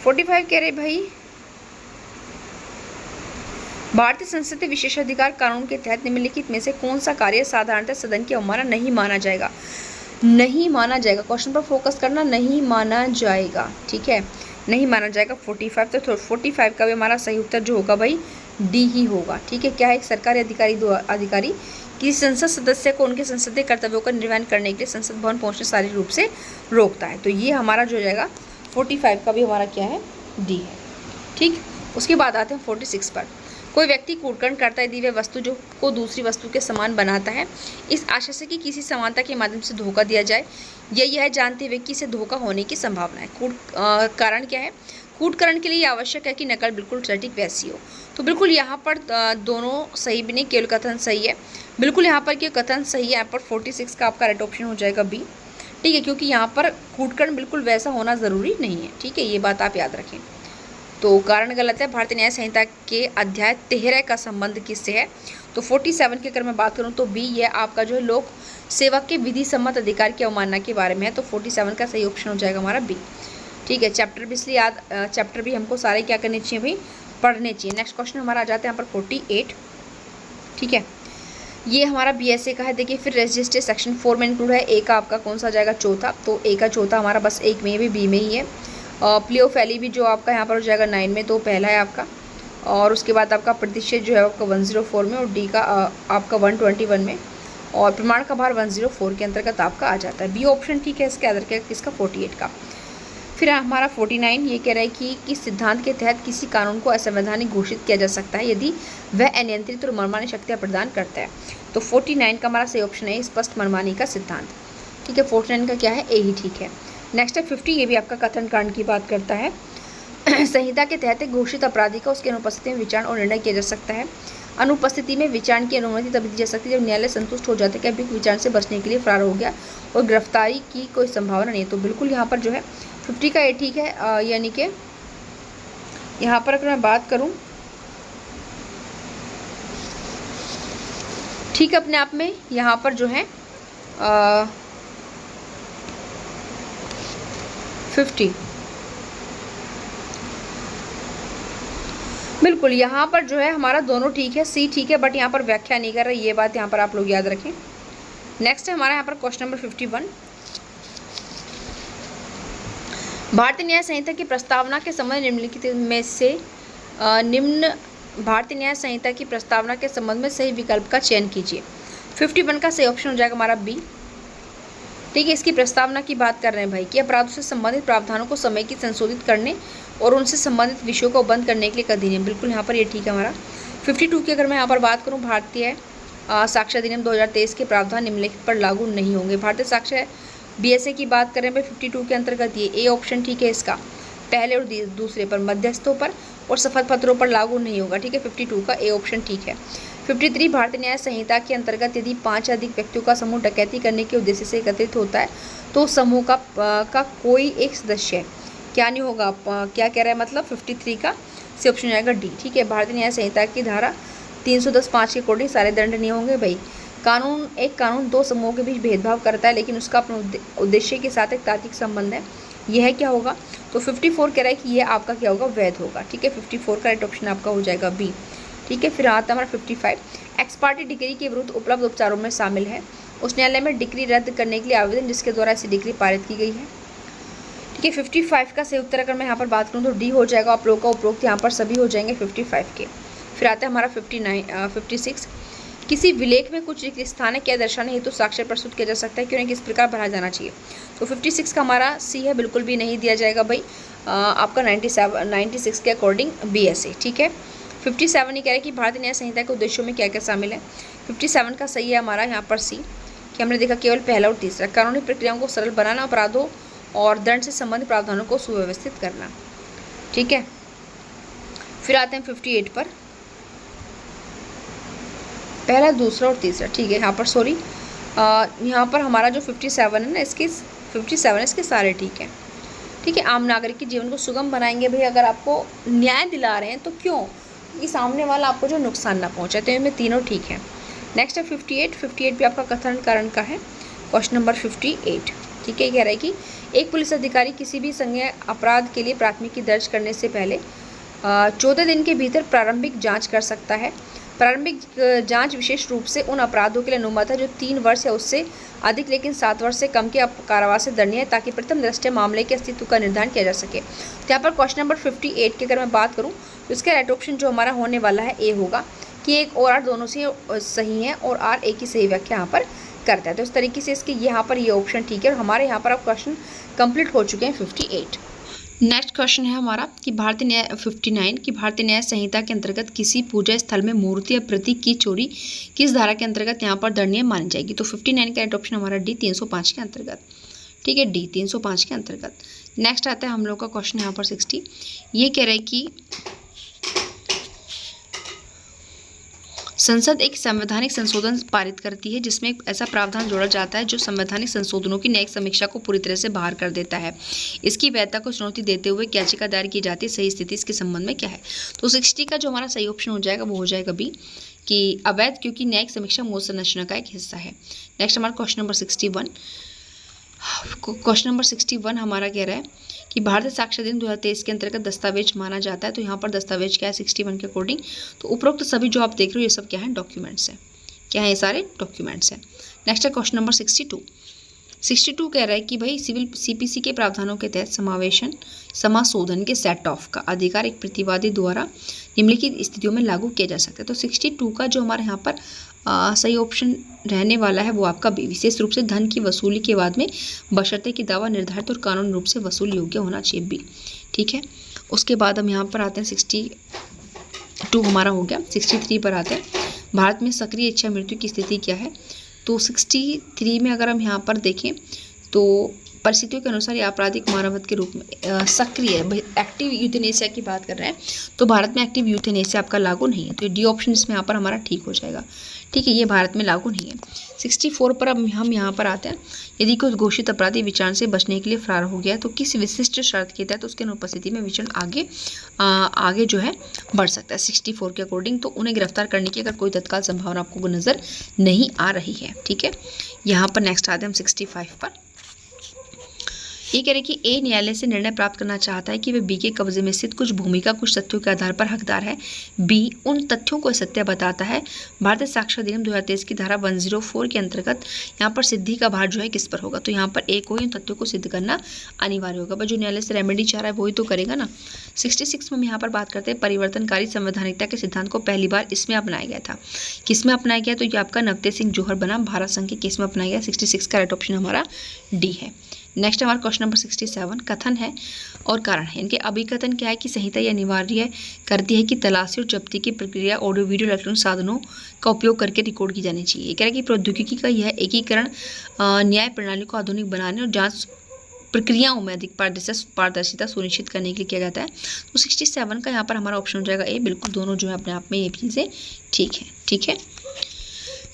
45 कह रहे भाई भारतीय संसदीय विशेषाधिकार कानून के तहत निम्नलिखित में से कौन सा कार्य साधारणतः सदन की अवमानना नहीं माना जाएगा? नहीं माना जाएगा, क्वेश्चन पर फोकस करना, नहीं माना जाएगा, ठीक है, नहीं माना जाएगा 45। तो 45 का भी हमारा सही उत्तर जो होगा भाई डी ही होगा, ठीक है। क्या है? एक सरकारी अधिकारी किसी संसद सदस्य को उनके संसदीय कर्तव्यों का निर्वहन करने के लिए संसद भवन पहुंचने शारीरिक रूप से रोकता है। तो ये हमारा जो हो जाएगा 45 का भी हमारा क्या है? डी है, ठीक। उसके बाद आते हैं 46 पर। कोई व्यक्ति कूटकर्म करता है, दी हुई वस्तु जो को दूसरी वस्तु के समान बनाता है, इस आशय से कि किसी समानता के माध्यम से धोखा दिया जाए, यह जानते हुए कि इसे धोखा होने की संभावना है। कारण क्या है? कूटकर्म के लिए आवश्यक है कि नकल बिल्कुल सटीक वैसी हो। तो बिल्कुल यहाँ पर दोनों सही भी नहीं, केवल कथन सही है। बिल्कुल यहाँ पर कि कथन सही है, यहाँ पर 46 का आपका राइट ऑप्शन हो जाएगा बी, ठीक है, क्योंकि यहाँ पर कूटकर्म बिल्कुल वैसा होना ज़रूरी नहीं है, ठीक है, ये बात आप याद रखें। तो कारण गलत है। भारतीय न्याय संहिता के अध्याय 13 का संबंध किससे है? तो 47 की अगर मैं बात करूं तो बी, ये आपका जो है लोक सेवक के विधि सम्मत अधिकार की अवमानना के बारे में है। तो 47 का सही ऑप्शन हो जाएगा हमारा बी, ठीक है। चैप्टर भी इसलिए याद, चैप्टर भी हमको सारे क्या करने चाहिए भाई? पढ़ने चाहिए। नेक्स्ट क्वेश्चन हमारा आ जाता है यहाँ पर 48, ठीक है। ये हमारा बीएसए का है। देखिए फिर रजिस्टर सेक्शन 4 में इंक्लूड है। ए का आपका कौन सा जाएगा? चौथा। तो ए का चौथा हमारा बस एक में भी, बी में ही है। प्लियोफेली भी जो आपका यहाँ पर हो जाएगा 9 में, तो पहला है आपका। और उसके बाद आपका प्रतिशत जो है आपका 104 में, और डी का आपका 121 में, और प्रमाण का भार 104 के अंतर्गत आपका आ जाता है। बी ऑप्शन ठीक है इसके आधार के किसका? 48 का। फिर हमारा 49 ये कह रहा है कि किस सिद्धांत के तहत किसी कानून को असंवैधानिक घोषित किया जा सकता है यदि वह अनियंत्रित और मनमानी शक्तियाँ प्रदान करता है। तो 49 का हमारा सही ऑप्शन है स्पष्ट मनमानी का सिद्धांत, ठीक है। 49 का क्या है? ए ही ठीक है। नेक्स्ट है 50, ये भी आपका कथन कांड की बात करता है। संहिता के तहत एक घोषित अपराधी का उसकी अनुपस्थिति में विचारण और निर्णय किया जा सकता है। अनुपस्थिति में विचारण की अनुमति तब दी जा सकती है जब न्यायालय संतुष्ट हो जाता है कि अभियुक्त विचारण से बचने के लिए फरार हो गया और गिरफ्तारी की कोई संभावना नहीं है। तो बिल्कुल यहाँ पर जो है 50 का ए ठीक है, यानी कि यहाँ पर अगर मैं बात करूँ ठीक अपने आप में यहाँ पर जो है 50 बिल्कुल यहाँ पर जो है हमारा दोनों ठीक है, सी ठीक है, बट यहाँ पर व्याख्या नहीं कर रहे, ये बात यहाँ पर आप लोग याद रखें। नेक्स्ट है हमारा यहाँ पर क्वेश्चन नंबर 51। भारतीय न्याय संहिता की प्रस्तावना के संबंध निम्नलिखित में से भारतीय न्याय संहिता की प्रस्तावना के संबंध में सही विकल्प का चयन कीजिए। 51 का सही ऑप्शन हो जाएगा हमारा बी। ठीक है, इसकी प्रस्तावना की बात कर रहे हैं भाई कि अपराधों से संबंधित प्रावधानों को समय की संशोधित करने और उनसे संबंधित विषयों को बंद करने के लिए एक अधिनियम। बिल्कुल यहाँ पर ये ठीक है हमारा। 52 की अगर मैं यहाँ पर बात करूँ, भारतीय साक्ष्य अधिनियम 2023 के प्रावधान निम्नलिखित पर लागू नहीं होंगे। भारतीय साक्ष्य BSA की बात करें भाई 52 के अंतर्गत ये ए ऑप्शन ठीक है इसका, पहले और दूसरे पर, मध्यस्थों पर और शपथ पत्रों पर लागू नहीं होगा। ठीक है, 52 का ए ऑप्शन ठीक है। 53 भारतीय न्याय संहिता के अंतर्गत यदि 5 अधिक व्यक्तियों का समूह डकैती करने के उद्देश्य से एकत्रित होता है तो समूह का कोई एक सदस्य क्या नहीं होगा, क्या कह रहा है मतलब 53 का सी ऑप्शन आएगा डी। ठीक है, भारतीय न्याय संहिता की धारा 310(5) के अकॉर्डिंग सारे दंड नहीं होंगे भाई। एक कानून दो समूहों के बीच भेदभाव करता है लेकिन उसका अपने उद्देश्य के साथ एक तार्किक संबंध है, यह क्या होगा, तो 54 कह रहा है कि यह आपका क्या होगा, वैध होगा। ठीक है, 54 का राइट ऑप्शन आपका हो जाएगा बी। ठीक है, फिर आता है हमारा 55। एक्स पार्टी डिग्री के विरुद्ध उपलब्ध उपचारों में शामिल है उस न्यायालय में डिग्री रद्द करने के लिए आवेदन जिसके द्वारा ऐसी डिग्री पारित की गई है। ठीक है, 55 का सही उत्तर अगर मैं यहाँ पर बात करूँ तो डी हो जाएगा। आप लोगों का उपरोक्त यहाँ पर सभी हो जाएंगे 55 के। फिर आता है हमारा 56। किसी विलेख में कुछ रिक्त स्थान है क्या दर्शाने हेतु साक्ष्य प्रस्तुत किया जा सकता है, क्यों नहीं, किस प्रकार भरा जाना चाहिए, तो 56 का हमारा सी है, बिल्कुल भी नहीं दिया जाएगा भाई। आपका 96 के अकॉर्डिंग BSA। ठीक है, 57 ये कह रहे हैं कि भारतीय न्याय संहिता के उद्देश्यों में क्या क्या शामिल है। 57 का सही है हमारा यहाँ पर सी, कि हमने देखा केवल पहला और तीसरा, कानूनी प्रक्रियाओं को सरल बनाना, अपराधों और दंड से संबंधित प्रावधानों को सुव्यवस्थित करना। ठीक है, फिर आते हैं 58 पर, पहला, दूसरा और तीसरा। ठीक है, यहाँ पर सॉरी, यहाँ पर हमारा जो 57 है ना, इसके 57 इसके सारे ठीक है। ठीक है, आम नागरिक के जीवन को सुगम बनाएंगे भाई, अगर आपको न्याय दिला रहे हैं तो क्यों, कि सामने वाला आपको जो नुकसान ना पहुँचे, तो इनमें तीनों ठीक है। नेक्स्ट है 58 भी आपका कथन कारण का है, क्वेश्चन नंबर 58। ठीक है, कह रहा है कि एक पुलिस अधिकारी किसी भी संज्ञेय अपराध के लिए प्राथमिकी दर्ज करने से पहले 14 दिन के भीतर प्रारंभिक जांच कर सकता है। प्रारंभिक जांच विशेष रूप से उन अपराधों के लिए अनुमत है जो 3 वर्ष या उससे अधिक लेकिन 7 वर्ष से कम के कारावास से दंडनीय है, ताकि प्रथम दृष्टया मामले के अस्तित्व का निर्धारण किया जा सके। तो यहाँ पर क्वेश्चन नंबर 58 की अगर मैं बात करूँ तो इसका राइट ऑप्शन जो हमारा होने वाला है ए होगा, कि एक और आर दोनों से सही है और आर एक ही सही व्याख्या यहाँ पर करता है। तो इस तरीके से इसके यहाँ पर ये ऑप्शन ठीक है और हमारे यहाँ पर अब क्वेश्चन कंप्लीट हो चुके हैं 58। नेक्स्ट क्वेश्चन है हमारा कि भारतीय न्याय 59 की भारतीय न्याय संहिता के अंतर्गत किसी पूजा स्थल में मूर्ति या प्रतीक की चोरी किस धारा के अंतर्गत यहाँ पर दंडनीय मानी जाएगी, तो 59 का राइट ऑप्शन हमारा डी 305 के अंतर्गत। ठीक है, डी 305 के अंतर्गत। नेक्स्ट आता है हम लोग का क्वेश्चन यहाँ पर 60, ये कह रहा है कि संसद एक संवैधानिक संशोधन पारित करती है जिसमें एक ऐसा प्रावधान जोड़ा जाता है जो संवैधानिक संशोधनों की न्यायिक समीक्षा को पूरी तरह से बाहर कर देता है। इसकी वैधता को चुनौती देते हुए याचिका दायर की जाती है, सही स्थिति इसके संबंध में क्या है, तो 60 का जो हमारा सही ऑप्शन हो जाएगा वो हो जाएगा बी, कि अवैध, क्योंकि न्यायिक समीक्षा मूल संरचना का एक हिस्सा है। नेक्स्ट हमारा क्वेश्चन नंबर 61। क्वेश्चन नंबर 61 हमारा कह रहा है कि भारतीय साक्ष्य अधिनियम 2023 के अंतर्गत दस्तावेज माना जाता है, तो यहाँ पर दस्तावेज क्या है 61 के अकॉर्डिंग, तो उपरोक्त सभी जो आप देख रहे हो ये सब क्या है, डॉक्यूमेंट्स है, क्या है, ये सारे डॉक्यूमेंट्स हैं। नेक्स्ट है क्वेश्चन नंबर 62 कह रहा है कि भाई सिविल CPC के प्रावधानों के तहत समाशोधन के सेट ऑफ का अधिकार एक प्रतिवादी द्वारा निम्नलिखित स्थितियों में लागू किया जा सकता है, तो 62 का जो हमारे यहाँ पर सही ऑप्शन रहने वाला है वो आपका बी, विशेष रूप से धन की वसूली के बाद में बशर्ते कि दावा निर्धारित और कानूनी रूप से वसूल योग्य होना चाहिए, बी। ठीक है, उसके बाद हम यहाँ पर आते हैं 62 हमारा हो गया। 63 पर आते हैं, भारत में सक्रिय इच्छा मृत्यु की स्थिति क्या है, तो 63 में अगर हम यहाँ पर देखें तो परिस्थितियों के अनुसार या आपराधिक मानवत के रूप में सक्रिय एक्टिव यूथेनेसिया की बात कर रहे हैं, तो भारत में एक्टिव यूथेनेसिया आपका लागू नहीं है, तो डी ऑप्शन इसमें यहाँ पर हमारा ठीक हो जाएगा। ठीक है, ये भारत में लागू नहीं है। 64 पर अब हम यहाँ पर आते हैं। यदि कोई घोषित अपराधी विचारण से बचने के लिए फरार हो गया तो किस विशिष्ट शर्त के तहत उसके अनुपस्थिति में विचारण आगे जो है बढ़ सकता है 64 के अकॉर्डिंग। तो उन्हें गिरफ्तार करने की अगर कोई तत्काल संभावना आपको नज़र नहीं आ रही है। ठीक है, यहाँ पर नेक्स्ट आते हैं हम 65 पर। ये कह रहे कि ए न्यायालय से निर्णय प्राप्त करना चाहता है कि वह बी के कब्जे में स्थित कुछ भूमि का कुछ तथ्यों के आधार पर हकदार है। बी उन तथ्यों को सत्य बताता है। भारतीय साक्ष्य अधिनियम 2023 की धारा 104 के अंतर्गत यहाँ पर सिद्धि का भार जो है किस पर होगा, तो यहाँ पर ए को ही उन तथ्यों को सिद्ध करना अनिवार्य होगा। जो न्यायालय से रेमेडी चाह रहा है वही तो करेगा ना। 66 में हम यहाँ पर बात करते हैं परिवर्तनकारी संवैधानिकता के सिद्धांत को पहली बार इसमें अपनाया गया था। किसमें अपनाया गया, तो ये आपका नवतेज सिंह जोहर बनाम भारत संघ के केस में अपनाया गया। 66 का राइट ऑप्शन हमारा डी है। नेक्स्ट हमारा क्वेश्चन नंबर 67 कथन है और कारण है। इनके अभिकथन क्या है कि संहिता यह अनिवार्य करती है कि तलाशी और जब्ती की प्रक्रिया ऑडियो वीडियो इलेक्ट्रॉनिक साधनों का उपयोग करके रिकॉर्ड की जानी चाहिए। कह रहा है कि प्रौद्योगिकी का यह एकीकरण न्याय प्रणाली को आधुनिक बनाने और जांच प्रक्रियाओं में अधिक पारदर्शिता सुनिश्चित करने के लिए किया जाता है। तो 67 का यहाँ पर हमारा ऑप्शन हो जाएगा ए। बिल्कुल दोनों जो है अपने आप में ये चीज़ें ठीक है। ठीक है,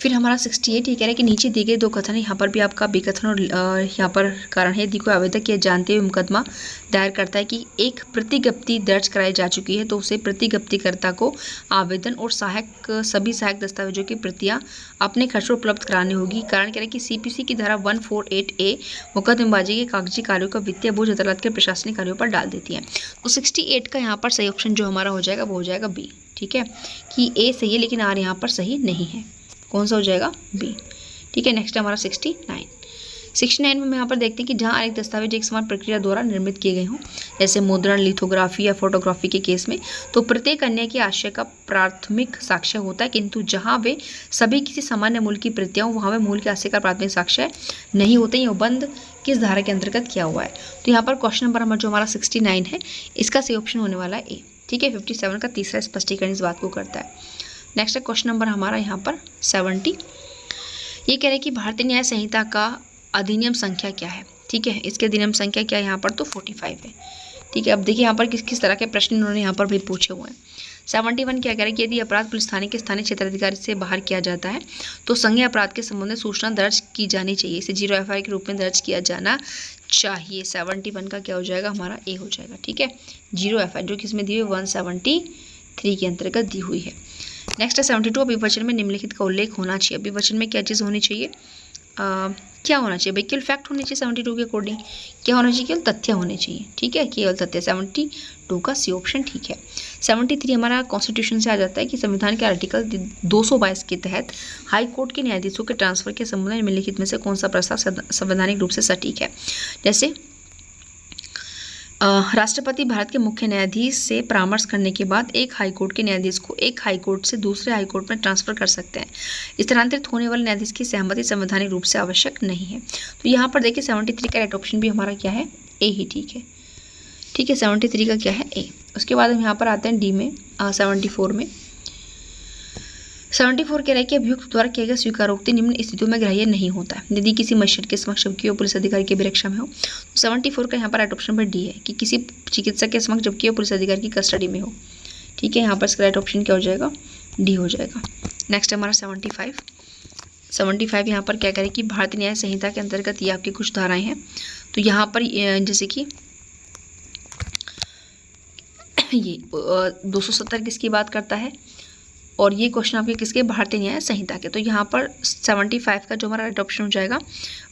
फिर हमारा 68 ये कह रहा है कि नीचे दिए गए दो कथन है, यहाँ पर भी आपका विकथन और यहाँ पर कारण है। यदि कोई आवेदक यह जानते हुए मुकदमा दायर करता है कि एक प्रतिज्ञप्ति दर्ज कराई जा चुकी है तो उसे प्रतिज्ञप्तिकर्ता को आवेदन और सभी सहायक दस्तावेजों की प्रतियां अपने खर्च पर उपलब्ध करानी होगी। कारण कह रहे हैं कि CPC की धारा 148A मुकदमेबाजी के कागजी कार्यों का वित्तीय बोझ अदालत के प्रशासनिक कार्यों पर डाल देती है। तो 68 का यहाँ पर सही ऑप्शन जो हमारा हो जाएगा वो हो जाएगा बी। ठीक है, कि ए सही है लेकिन आर यहाँ पर सही नहीं है। कौन सा हो जाएगा, बी। ठीक है, नेक्स्ट हमारा 69 में हम यहाँ पर देखते हैं कि जहाँ अनेक दस्तावेज एक समान प्रक्रिया द्वारा निर्मित किए गए हों, जैसे मुद्रण, लिथोग्राफी या फोटोग्राफी के केस में, तो प्रत्येक अन्य के आशय का प्राथमिक साक्ष्य होता है, किंतु जहाँ वे सभी किसी सामान्य मूल की प्रतियां वहाँ वे मूल के आशय का प्राथमिक साक्ष्य नहीं होते। ये बंद किस धारा के अंतर्गत किया हुआ है, तो यहाँ पर क्वेश्चन नंबर हमारा जो हमारा 69 है इसका सही ऑप्शन होने वाला है ए। ठीक है, 57 का तीसरा स्पष्टीकरण इस बात को करता है। नेक्स्ट है क्वेश्चन नंबर हमारा यहाँ पर 70। ये कह रहे हैं कि भारतीय न्याय संहिता का अधिनियम संख्या क्या है। ठीक है, इसके अधिनियम संख्या क्या है यहाँ पर, तो 45 है। ठीक है, अब देखिए यहाँ पर किस किस तरह के प्रश्न उन्होंने यहाँ पर भी पूछे हुए हैं। 71 क्या कह रहे हैं कि यदि अपराध पुलिस थाने के स्थानीय क्षेत्राधिकारी से बाहर किया जाता है तो संज्ञेय अपराध के संबंध में सूचना दर्ज की जानी चाहिए, इसे 0 FIR के रूप में दर्ज किया जाना चाहिए। 71 का क्या हो जाएगा, हमारा ए हो जाएगा। ठीक है, 0 FIR जो कि इसमें दी हुई 173 के अंतर्गत दी हुई है। नेक्स्ट है 72 अभिवचन में निम्नलिखित का उल्लेख होना चाहिए। अभिवचन में क्या चीज़ होनी चाहिए, क्या होना चाहिए भाई, केवल फैक्ट होने चाहिए। 72 के अकॉर्डिंग क्या होना चाहिए, केवल तथ्य होने चाहिए। ठीक है, केवल तथ्य। 72 का सी ऑप्शन ठीक है। 73 हमारा कॉन्स्टिट्यूशन से आ जाता है कि संविधान के आर्टिकल 222 के तहत हाई कोर्ट के न्यायाधीशों के ट्रांसफर के संबंध में निम्नलिखित में से कौन सा प्रस्ताव संवैधानिक रूप से सटीक है। जैसे राष्ट्रपति भारत के मुख्य न्यायाधीश से परामर्श करने के बाद एक हाईकोर्ट के न्यायाधीश को एक हाईकोर्ट से दूसरे हाईकोर्ट में ट्रांसफर कर सकते हैं। स्थानांतरित होने वाले न्यायाधीश की सहमति संवैधानिक रूप से आवश्यक नहीं है। तो यहाँ पर देखिए 73 का राइट ऑप्शन भी हमारा क्या है, ए ही। ठीक है, ठीक है, 73 का क्या है, ए। उसके बाद हम यहाँ पर आते हैं डी में 74 में। 74 कह रहा है कि अभियुक्त द्वारा किया गया स्वीकारोक्ति निम्न स्थितियों में ग्राह्य नहीं होता है। यदि किसी मजिस्ट्रेट के समक्ष जबकि वो पुलिस अधिकारी की अभिरक्षा में हो, तो 74 का यहाँ पर राइट ऑप्शन नंबर डी है कि किसी चिकित्सक के समक्ष जबकि वो पुलिस अधिकारी की कस्टडी में हो। ठीक है, यहाँ पर इसका राइट ऑप्शन क्या हो जाएगा, डी हो जाएगा। नेक्स्ट हमारा 75 यहाँ पर क्या करें कि भारतीय न्याय संहिता के अंतर्गत ये आपकी कुछ धाराएं हैं। तो यहाँ पर जैसे कि ये 270 किसकी बात करता है और ये क्वेश्चन आपके किसके, भारतीय न्याय संहिता के। तो यहाँ पर 75 का जो हमारा राइट ऑप्शन हो जाएगा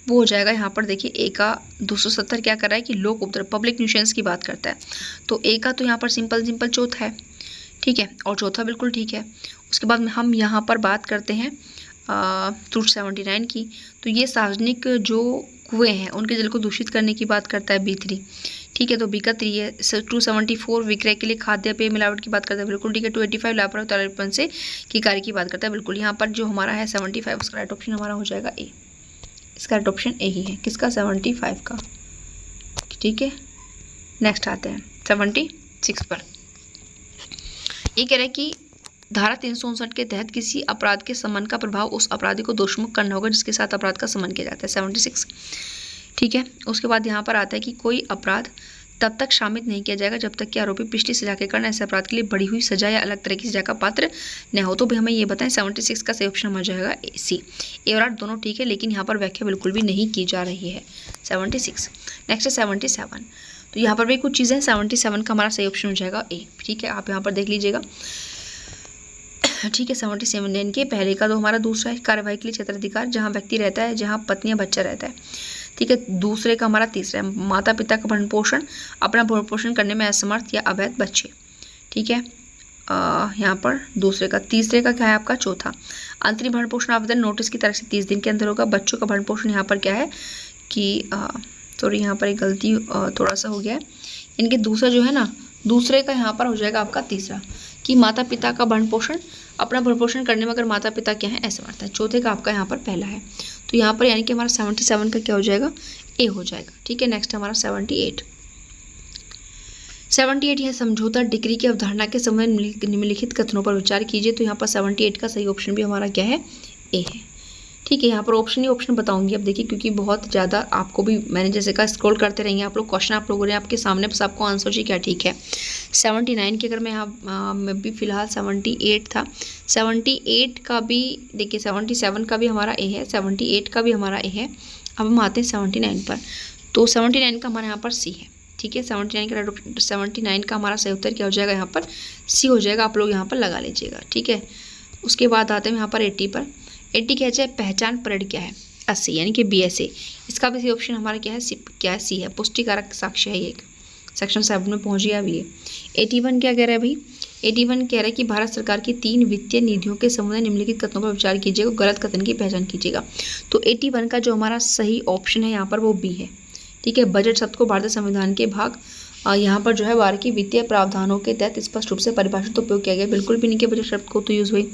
वो हो जाएगा यहाँ पर देखिए ए का। 270 क्या कर रहा है कि लोक उपद्रव पब्लिक न्यूसेंस की बात करता है। तो ए का तो यहाँ पर सिंपल चौथा है। ठीक है, और चौथा बिल्कुल ठीक है। उसके बाद हम यहाँ पर बात करते हैं 279 की। तो ये सार्वजनिक जो कुएँ हैं उनके जल को दूषित करने की बात करता है B3। ठीक है, तो बी का 3 है। 274 विक्रय के लिए खाद्य पेय मिलावट की बात करता है, बिल्कुल ठीक है। 285 लापरवाही तालाबन से की कार्य की बात करता है, बिल्कुल। यहाँ पर जो हमारा है 75 उसका राइट ऑप्शन हमारा हो जाएगा ए। इसका राइट ऑप्शन ए ही है, किसका, 75 का। ठीक है, नेक्स्ट आते हैं 76 पर। ये कह रहे हैं कि धारा 359 के तहत किसी अपराध के समन का प्रभाव उस अपराधी को दोषमुक्त करना होगा जिसके साथ अपराध का समन किया जाता है। 76 ठीक है। उसके बाद यहाँ पर आता है कि कोई अपराध तब तक शामिल नहीं किया जाएगा जब तक कि आरोपी पिछली सजा के कारण ऐसे अपराध के लिए बढ़ी हुई सजा या अलग तरह की सजा का पात्र न हो। तो भी हमें ये बताएं 76 का सही ऑप्शन हो जाएगा सी। ए और 8 दोनों ठीक है, लेकिन यहाँ पर व्याख्या बिल्कुल भी नहीं की जा रही है 76। नेक्स्ट है 77। तो यहाँ पर भी कुछ चीज़ें 77 का हमारा सही ऑप्शन हो जाएगा ए। ठीक है, आप यहाँ पर देख लीजिएगा। ठीक है, 77 के पहले का तो हमारा दूसरा है कार्यवाही के लिए क्षेत्राधिकार, जहाँ व्यक्ति रहता है, जहाँ पत्नी या बच्चा रहता है। ठीक है, दूसरे का हमारा तीसरा है माता पिता का भरण पोषण, अपना भरण पोषण करने में असमर्थ या अवैध बच्चे। ठीक है, यहाँ पर दूसरे का। तीसरे का क्या है आपका चौथा, अंतरिम भरण पोषण आवेदन नोटिस की तारीख से 30 दिन के अंदर होगा। बच्चों का भरण पोषण यहाँ पर क्या है कि सॉरी यहाँ पर एक गलती थोड़ा सा हो गया है, इनके दूसरा जो है ना, दूसरे का यहाँ पर हो जाएगा आपका तीसरा कि माता पिता का भरण पोषण, अपना भरण पोषण करने में अगर माता पिता क्या है असमर्थ है। चौथे का आपका यहाँ पर पहला है, तो यहाँ पर यानी कि हमारा 77 का क्या हो जाएगा ए हो जाएगा। ठीक है, नेक्स्ट हमारा 78 यह समझौता डिग्री की अवधारणा के समय निम्नलिखित कथनों पर विचार कीजिए। तो यहाँ पर 78 का सही ऑप्शन भी हमारा क्या है ए है। ठीक है, यहाँ पर ऑप्शन ही ऑप्शन बताऊंगी अब देखिए, क्योंकि बहुत ज़्यादा आपको भी मैंने जैसे कहा स्क्रॉल करते रहेंगे आप लोग, क्वेश्चन आप लोगों ने आपके सामने, बस आपको आंसर जी क्या ठीक है। 79 की अगर मैं यहाँ मैं भी फिलहाल 78 था, 78 का भी देखिए, 77 का भी हमारा ए है, 78 का भी हमारा ए है। अब हम आते हैं 79 पर, तो 79 का हमारे यहाँ पर सी है। ठीक है, 79 का हमारा सही उत्तर क्या हो जाएगा यहाँ पर सी हो जाएगा, आप लोग यहाँ पर लगा लीजिएगा। ठीक है, उसके बाद आते हैं यहाँ पर 80 पर। 80 क्या है, पहचान परेड क्या है 80 यानी कि BSA, इसका भी सही ऑप्शन हमारा क्या है सी है, पुष्टिकारक साक्ष्य है। एक सेक्शन 7 में पहुंच गया अभी ये। 81 क्या कह रहा है भाई, 81 कह रहा है कि भारत सरकार की 3 वित्तीय निधियों के संबंध में निम्नलिखित कथनों पर विचार कीजिएगा, गलत कथन की पहचान कीजिएगा। तो 81 का जो हमारा सही ऑप्शन है यहाँ पर वो बी है। ठीक है, बजट शब्द को भारतीय संविधान के भाग यहाँ पर जो है 12 की वित्तीय प्रावधानों के तहत स्पष्ट रूप से परिभाषित उपयोग किया गया, बिल्कुल भी नहीं कि बजट शब्द को तो यूज हुई।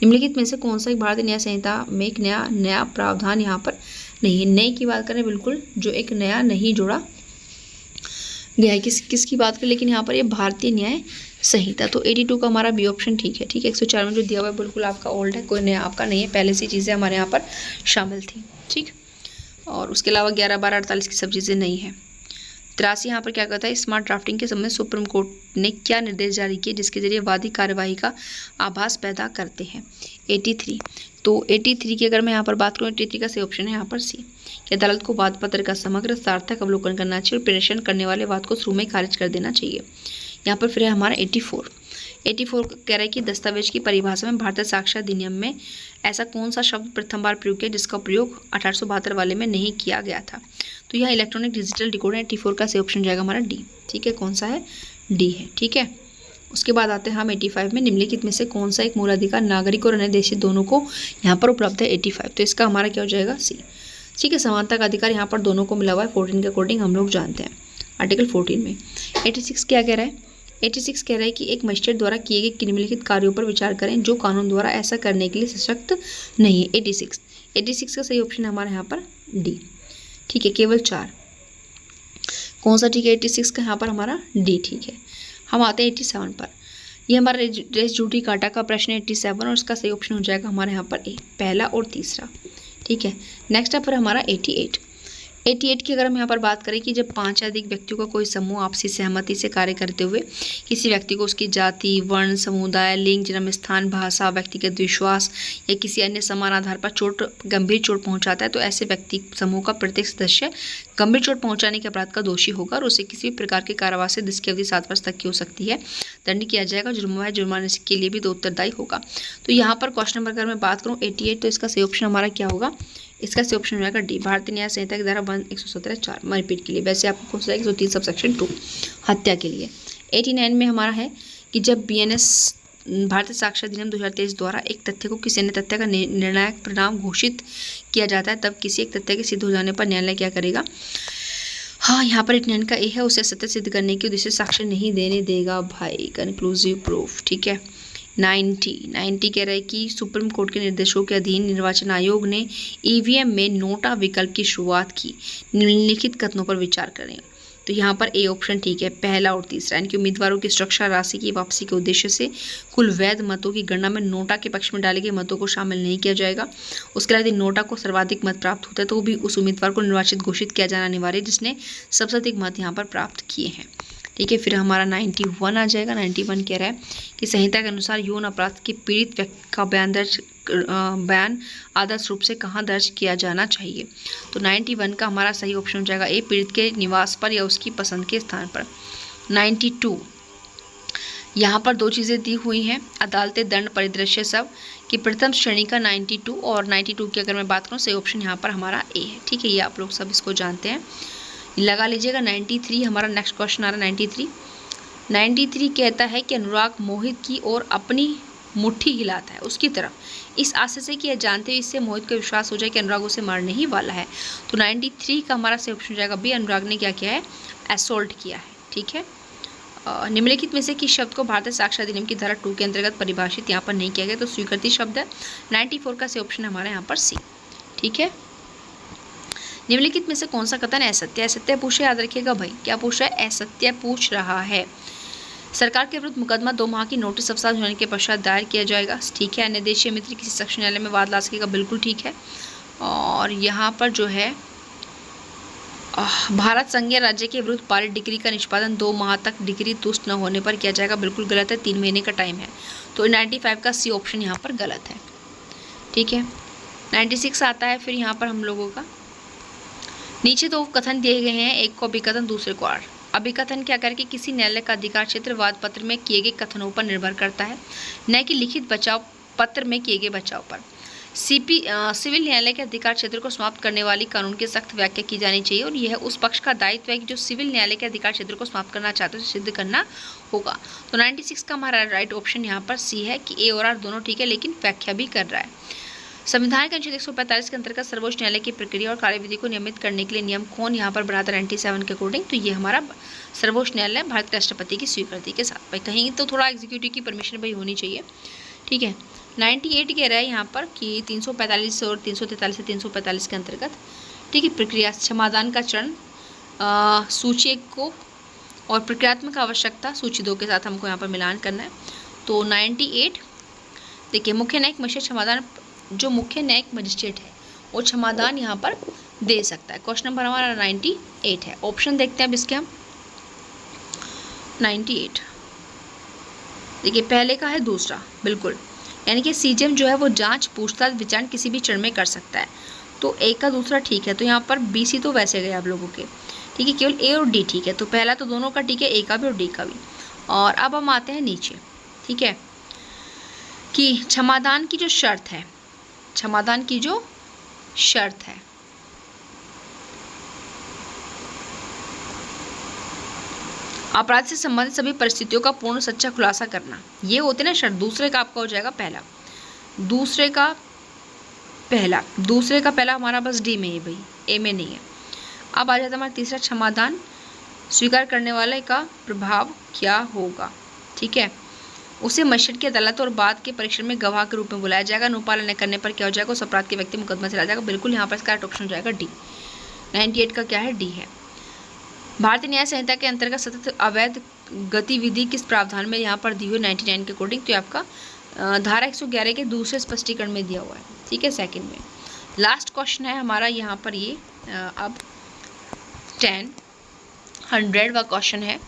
निम्नलिखित में से कौन सा एक भारतीय न्याय संहिता में एक नया प्रावधान यहाँ पर नहीं है। नए की बात करें, बिल्कुल जो एक नया नहीं जोड़ा गया है, किसकी बात करें, लेकिन यहाँ पर ये भारतीय न्याय संहिता। तो 82 का हमारा बी ऑप्शन ठीक है। ठीक है, 104 में जो दिया हुआ है बिल्कुल आपका ओल्ड है, कोई नया आपका नहीं है, पहले से चीज़ें हमारे यहाँ पर शामिल थी। ठीक, और उसके अलावा 11, 12, 48 की सब चीज़ें नहीं है। 83 यहाँ पर क्या कहता है, स्मार्ट ड्राफ्टिंग के संबंध में सुप्रीम कोर्ट ने क्या निर्देश जारी किए जिसके जरिए वादी कार्यवाही का आभास पैदा करते हैं। 83, तो 83 की अगर मैं यहाँ पर बात करूँ, 83 का सही ऑप्शन है यहाँ पर सी कि अदालत को वाद पत्र का समग्र सार्थक अवलोकन करना चाहिए और प्रेषण करने वाले वाद को शुरू में खारिज कर देना चाहिए। यहाँ पर फिर है हमारा 84 कह रहा है कि दस्तावेज की परिभाषा में भारतीय साक्ष्य अधिनियम में ऐसा कौन सा शब्द प्रथम बार प्रयोग किया जिसका प्रयोग 1872 वाले में नहीं किया गया था। तो यह इलेक्ट्रॉनिक डिजिटल डिकोडर 84 का सही ऑप्शन जाएगा हमारा डी। ठीक है, कौन सा है डी है। ठीक है, उसके बाद आते हैं हम 85 में, निम्नलिखित में से कौन सा एक मूलाधिकार नागरिक और अन्य देशी दोनों को यहाँ पर उपलब्ध है 85, तो इसका हमारा क्या हो जाएगा सी। ठीक है, समानता का अधिकार यहाँ पर दोनों को मिला हुआ है 14 के अकॉर्डिंग हम लोग जानते हैं आर्टिकल 14 में। 86 क्या कह रहा है, 86 कह रहा है कि एक मजिस्ट्रेट द्वारा किए गए निम्नलिखित कार्यों पर विचार करें जो कानून द्वारा ऐसा करने के लिए सशक्त नहीं है। 86 का सही ऑप्शन है हमारे यहाँ पर डी। ठीक है, केवल 4 कौन सा ठीक है 86 का यहाँ पर हमारा डी। ठीक है, हम आते हैं 87 पर। यह हमारा रेस जूटी काटा का प्रश्न है 87 और उसका सही ऑप्शन हो जाएगा हमारे यहाँ पर ए, पहला और तीसरा। ठीक है, नेक्स्ट है पर हमारा 88 की अगर हम यहाँ पर बात करें कि जब 5 या अधिक व्यक्तियों का कोई समूह आपसी सहमति से कार्य करते हुए किसी व्यक्ति को उसकी जाति, वर्ण, समुदाय, लिंग, जन्म स्थान, भाषा, व्यक्तिगत विश्वास या किसी अन्य समान आधार पर गंभीर चोट पहुंचाता है, तो ऐसे व्यक्ति समूह का प्रत्येक सदस्य गंभीर चोट पहुंचाने के अपराध का दोषी होगा और उसे किसी भी प्रकार के कारावास से जिसकी अवधि 7 वर्ष तक की हो सकती है दंड किया जाएगा। जुर्माने के लिए भी तो उत्तरदायी होगा। तो यहाँ पर क्वेश्चन नंबर अगर मैं बात करूँ 88, तो इसका सही ऑप्शन हमारा क्या होगा, इसका सही ऑप्शन हो जाएगा डी, भारतीय न्याय संहिता की धारा 117(4). मैं रिपीट के लिए, वैसे आपको पूछ रहा है 103 सबसेक्शन 2 हत्या के लिए। 89 में हमारा है कि जब BNS भारतीय साक्ष्य अधिनियम 2023 द्वारा एक तथ्य को किसी अन्य तथ्य का निर्णायक परिणाम घोषित किया जाता है, तब किसी एक तथ्य के सिद्ध हो जाने पर न्यायालय क्या करेगा। हाँ, यहाँ पर 89 का ए है, उसे सत्य सिद्ध करने के उद्देश्य साक्ष्य नहीं देने देगा भाई, कंक्लूसिव प्रूफ। ठीक है, 90 कह रहा है कि सुप्रीम कोर्ट के निर्देशों के अधीन निर्वाचन आयोग ने EVM में नोटा विकल्प की शुरुआत की, निम्नलिखित कथनों पर विचार करें। तो यहाँ पर ए ऑप्शन ठीक है, पहला और तीसरा, यानी कि उम्मीदवारों की सुरक्षा राशि की वापसी के उद्देश्य से कुल वैध मतों की गणना में नोटा के पक्ष में डाले गए मतों को शामिल नहीं किया जाएगा। उसके अलावा यदि नोटा को सर्वाधिक मत प्राप्त होता है तो भी उस उम्मीदवार को निर्वाचित घोषित किया जाना अनिवार्य जिसने सबसे अधिक मत यहाँ पर प्राप्त किए हैं। ठीक है, फिर हमारा 91 आ जाएगा। 91 कह रहा है कि संहिता के अनुसार यौन अपराध के पीड़ित व्यक्ति का बयान आदर्श रूप से कहाँ दर्ज किया जाना चाहिए। तो 91 का हमारा सही ऑप्शन हो जाएगा ए, पीड़ित के निवास पर या उसकी पसंद के स्थान पर। 92 यहाँ पर दो चीज़ें दी हुई हैं, अदालतें दंड परिदृश्य सब कि प्रथम श्रेणी का 92 और 92 की अगर मैं बात करूँ सही ऑप्शन यहाँ पर हमारा ए है। ठीक है, ये आप लोग सब इसको जानते हैं, लगा लीजिएगा। 93 हमारा नेक्स्ट क्वेश्चन आ रहा है। 93 कहता है कि अनुराग मोहित की ओर अपनी मुट्ठी हिलाता है उसकी तरफ, इस आशय से कि यह जानते हुए इससे मोहित को विश्वास हो जाए कि अनुराग उसे मारने ही वाला है। तो 93 का हमारा सही ऑप्शन हो जाएगा बी, अनुराग ने क्या किया है, असॉल्ट किया है। ठीक है, निम्नलिखित में से किस शब्द को भारतीय साक्षर अधिनियम की धारा 2 के अंतर्गत परिभाषित यहाँ पर नहीं किया गया, तो स्वीकृति शब्द है। 94 का सही ऑप्शन हमारा यहाँ पर सी। ठीक है, निम्नलिखित में से कौन सा कथन असत्य, असत्य पूछ रहा है, याद रखिएगा भाई, क्या पूछ रहा है, असत्य पूछ रहा है। सरकार के विरुद्ध मुकदमा 2 माह की नोटिस अवसाद होने के पश्चात दायर किया जाएगा। ठीक है, अन्य देशीय मित्र किसी सेक्शन न्यायालय में वाद ला सकेगा, बिल्कुल ठीक है। और यहाँ पर जो है भारत संघीय राज्य के विरुद्ध पारित डिग्री का निष्पादन 2 माह तक डिग्री तुष्ट न होने पर किया जाएगा, बिल्कुल गलत है, 3 महीने का टाइम है। तो 95 का सी ऑप्शन यहाँ पर गलत है। ठीक है, 96 आता है फिर यहाँ पर हम लोगों का, नीचे दो कथन दिए गए हैं, एक को अभिकथन दूसरे को आर। अभिकथन क्या करके किसी न्यायालय का अधिकार क्षेत्र वाद पत्र में किए गए कथनों पर निर्भर करता है, न कि लिखित बचाव पत्र में किए गए बचाव पर। सिविल न्यायालय के अधिकार क्षेत्र को समाप्त करने वाली कानून की सख्त व्याख्या की जानी चाहिए और यह उस पक्ष का दायित्व है कि जो सिविल न्यायालय के अधिकार क्षेत्र को समाप्त करना चाहते हैं सिद्ध करना होगा। तो 96 का हमारा राइट ऑप्शन यहाँ पर सी है कि ए और आर दोनों ठीक है, लेकिन व्याख्या भी कर रहा है। संविधान के अनुच्छेद 145 के अंतर्गत सर्वोच्च न्यायालय की प्रक्रिया और कार्यविधि को नियमित करने के लिए नियम कौन यहाँ पर बनाता है 97 के अकॉर्डिंग, तो ये हमारा सर्वोच्च न्यायालय भारत के राष्ट्रपति की स्वीकृति के साथ। भाई कहीं तो थोड़ा एग्जीक्यूटिव की परमिशन भाई होनी चाहिए। ठीक है, 98 कह रहा है यहाँ पर कि 345 और 343 से 345 के अंतर्गत। ठीक है, प्रक्रिया क्षमादान का चरण सूची 1 को और प्रक्रियात्मक आवश्यकता सूची 2 के साथ हमको यहाँ पर मिलान करना है। तो 98 देखिए, मुख्य न्यायिक मजिस्ट्रेट क्षमादान, जो मुख्य न्यायिक मजिस्ट्रेट है वो क्षमादान यहाँ पर दे सकता है। क्वेश्चन नंबर हमारा 98 है। ऑप्शन देखते हैं अब इसके हम। 98 देखिए, पहले का है दूसरा, बिल्कुल, यानी कि सीजेएम जो है वो जांच पूछताछ विचारण किसी भी चरण में कर सकता है। तो ए का दूसरा ठीक है, तो यहाँ पर बी सी तो वैसे गए आप लोगों के। ठीक है, केवल ए और डी ठीक है, तो पहला तो दोनों का ठीक है, ए का भी और डी का भी। और अब हम आते हैं नीचे। ठीक है, कि क्षमादान की जो शर्त है, क्षमादान की जो शर्त है, अपराध से संबंधित सभी परिस्थितियों का पूर्ण सच्चा खुलासा करना, ये होते ना शर्त। दूसरे का आपका हो जाएगा पहला, दूसरे का पहला हमारा बस डी में है भाई, ए में नहीं है। अब आ जाता हमारा तीसरा, क्षमादान स्वीकार करने वाले का प्रभाव क्या होगा। ठीक है, उसे मजिस्ट्रेट की अदालत और बाद के परीक्षण में गवाह के रूप में बुलाया जाएगा, अनुपालन न करने पर क्या हो जाएगा, उस अपराध के व्यक्ति मुकदमा चला जाएगा, बिल्कुल यहाँ पर इसका ऑप्शन हो जाएगा डी। 98 का क्या है, डी है। भारतीय न्याय संहिता के अंतर्गत सतत अवैध गतिविधि किस प्रावधान में यहाँ पर दी हुई 99 के अकॉर्डिंग, तो आपका धारा 111 के दूसरे स्पष्टीकरण में दिया हुआ है। ठीक है, सेकंड में। लास्ट क्वेश्चन है हमारा यहाँ पर ये अब 100वां क्वेश्चन है।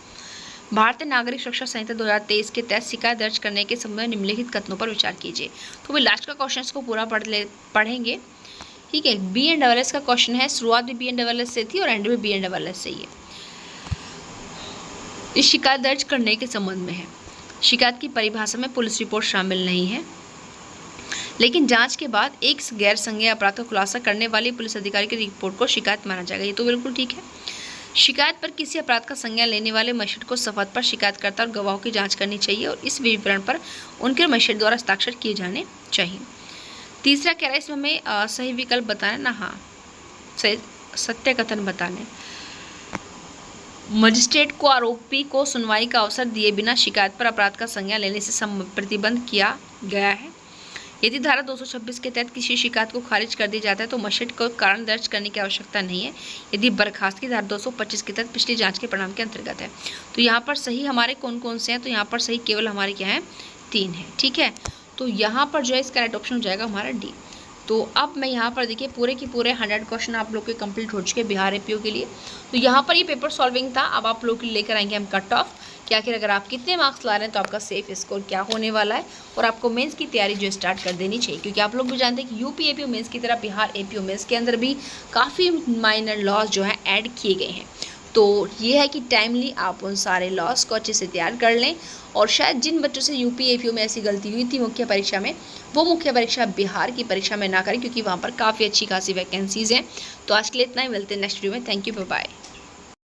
भारतीय नागरिक सुरक्षा संहिता 2023 के तहत शिकायत दर्ज करने के संबंध में निम्नलिखित कथनों पर विचार कीजिए। तो भाई लास्ट का क्वेश्चन इसको पूरा पढ़ेंगे। ठीक है, BNSS का क्वेश्चन है, शुरुआत भी BNSS से थी और एंड में BNSS से ही है। इस शिकायत दर्ज करने के संबंध में है, शिकायत की परिभाषा में पुलिस रिपोर्ट शामिल नहीं है, लेकिन जांच के बाद एक गैर संज्ञेय अपराध का खुलासा करने वाले पुलिस अधिकारी की रिपोर्ट को शिकायत माना जाएगा, ये तो बिल्कुल ठीक है। शिकायत पर किसी अपराध का संज्ञान लेने वाले मजिस्ट्रेट को शपथ पर शिकायतकर्ता और गवाहों की जांच करनी चाहिए और इस विवरण पर उनके मजिस्ट्रेट द्वारा हस्ताक्षर किए जाने चाहिए। तीसरा कह रहा है इसमें हमें सही विकल्प बताना ना, हाँ सत्य कथन बताने। मजिस्ट्रेट को आरोपी को सुनवाई का अवसर दिए बिना शिकायत पर अपराध का संज्ञान लेने से प्रतिबंध किया गया है, यदि धारा 226 के तहत किसी शिकायत को खारिज कर दिया जाता है तो मजिस्ट्रेट को कारण दर्ज करने की आवश्यकता नहीं है यदि बर्खास्तगी धारा 225 के तहत पिछली जांच के परिणाम के अंतर्गत है। तो यहाँ पर सही हमारे कौन कौन से हैं, तो यहाँ पर सही केवल हमारे क्या है, 3 है। ठीक है, तो यहाँ पर जो है इसका राइट ऑप्शन हो जाएगा हमारा डी। तो अब मैं यहाँ पर देखिए पूरे के पूरे 100 क्वेश्चन आप लोग के कंप्लीट हो चुके हैं बिहार एपीओ के लिए। तो यहाँ पर ये पेपर सॉल्विंग था। अब आप लोग के लिए लेकर आएंगे हम कट ऑफ कि आखिर अगर आप कितने मार्क्स ला रहे हैं तो आपका सेफ स्कोर क्या होने वाला है और आपको मेंस की तैयारी जो स्टार्ट कर देनी चाहिए, क्योंकि आप लोग भी जानते हैं कि यूपी एपीओ मेंस की तरह बिहार एपीओ मेंस के अंदर भी काफ़ी माइनर लॉस जो है ऐड किए गए हैं। तो ये है कि टाइमली आप उन सारे लॉस को अच्छे से तैयार कर लें और शायद जिन बच्चों से यूपी एपीओ में ऐसी गलती हुई थी मुख्य परीक्षा में, वो मुख्य परीक्षा बिहार की परीक्षा में ना करें, क्योंकि वहाँ पर काफ़ी अच्छी खासी वैकेंसीज़ हैं। तो आज के लिए इतना ही, मिलते हैं नेक्स्ट वीडियो में। Thank you, bye bye.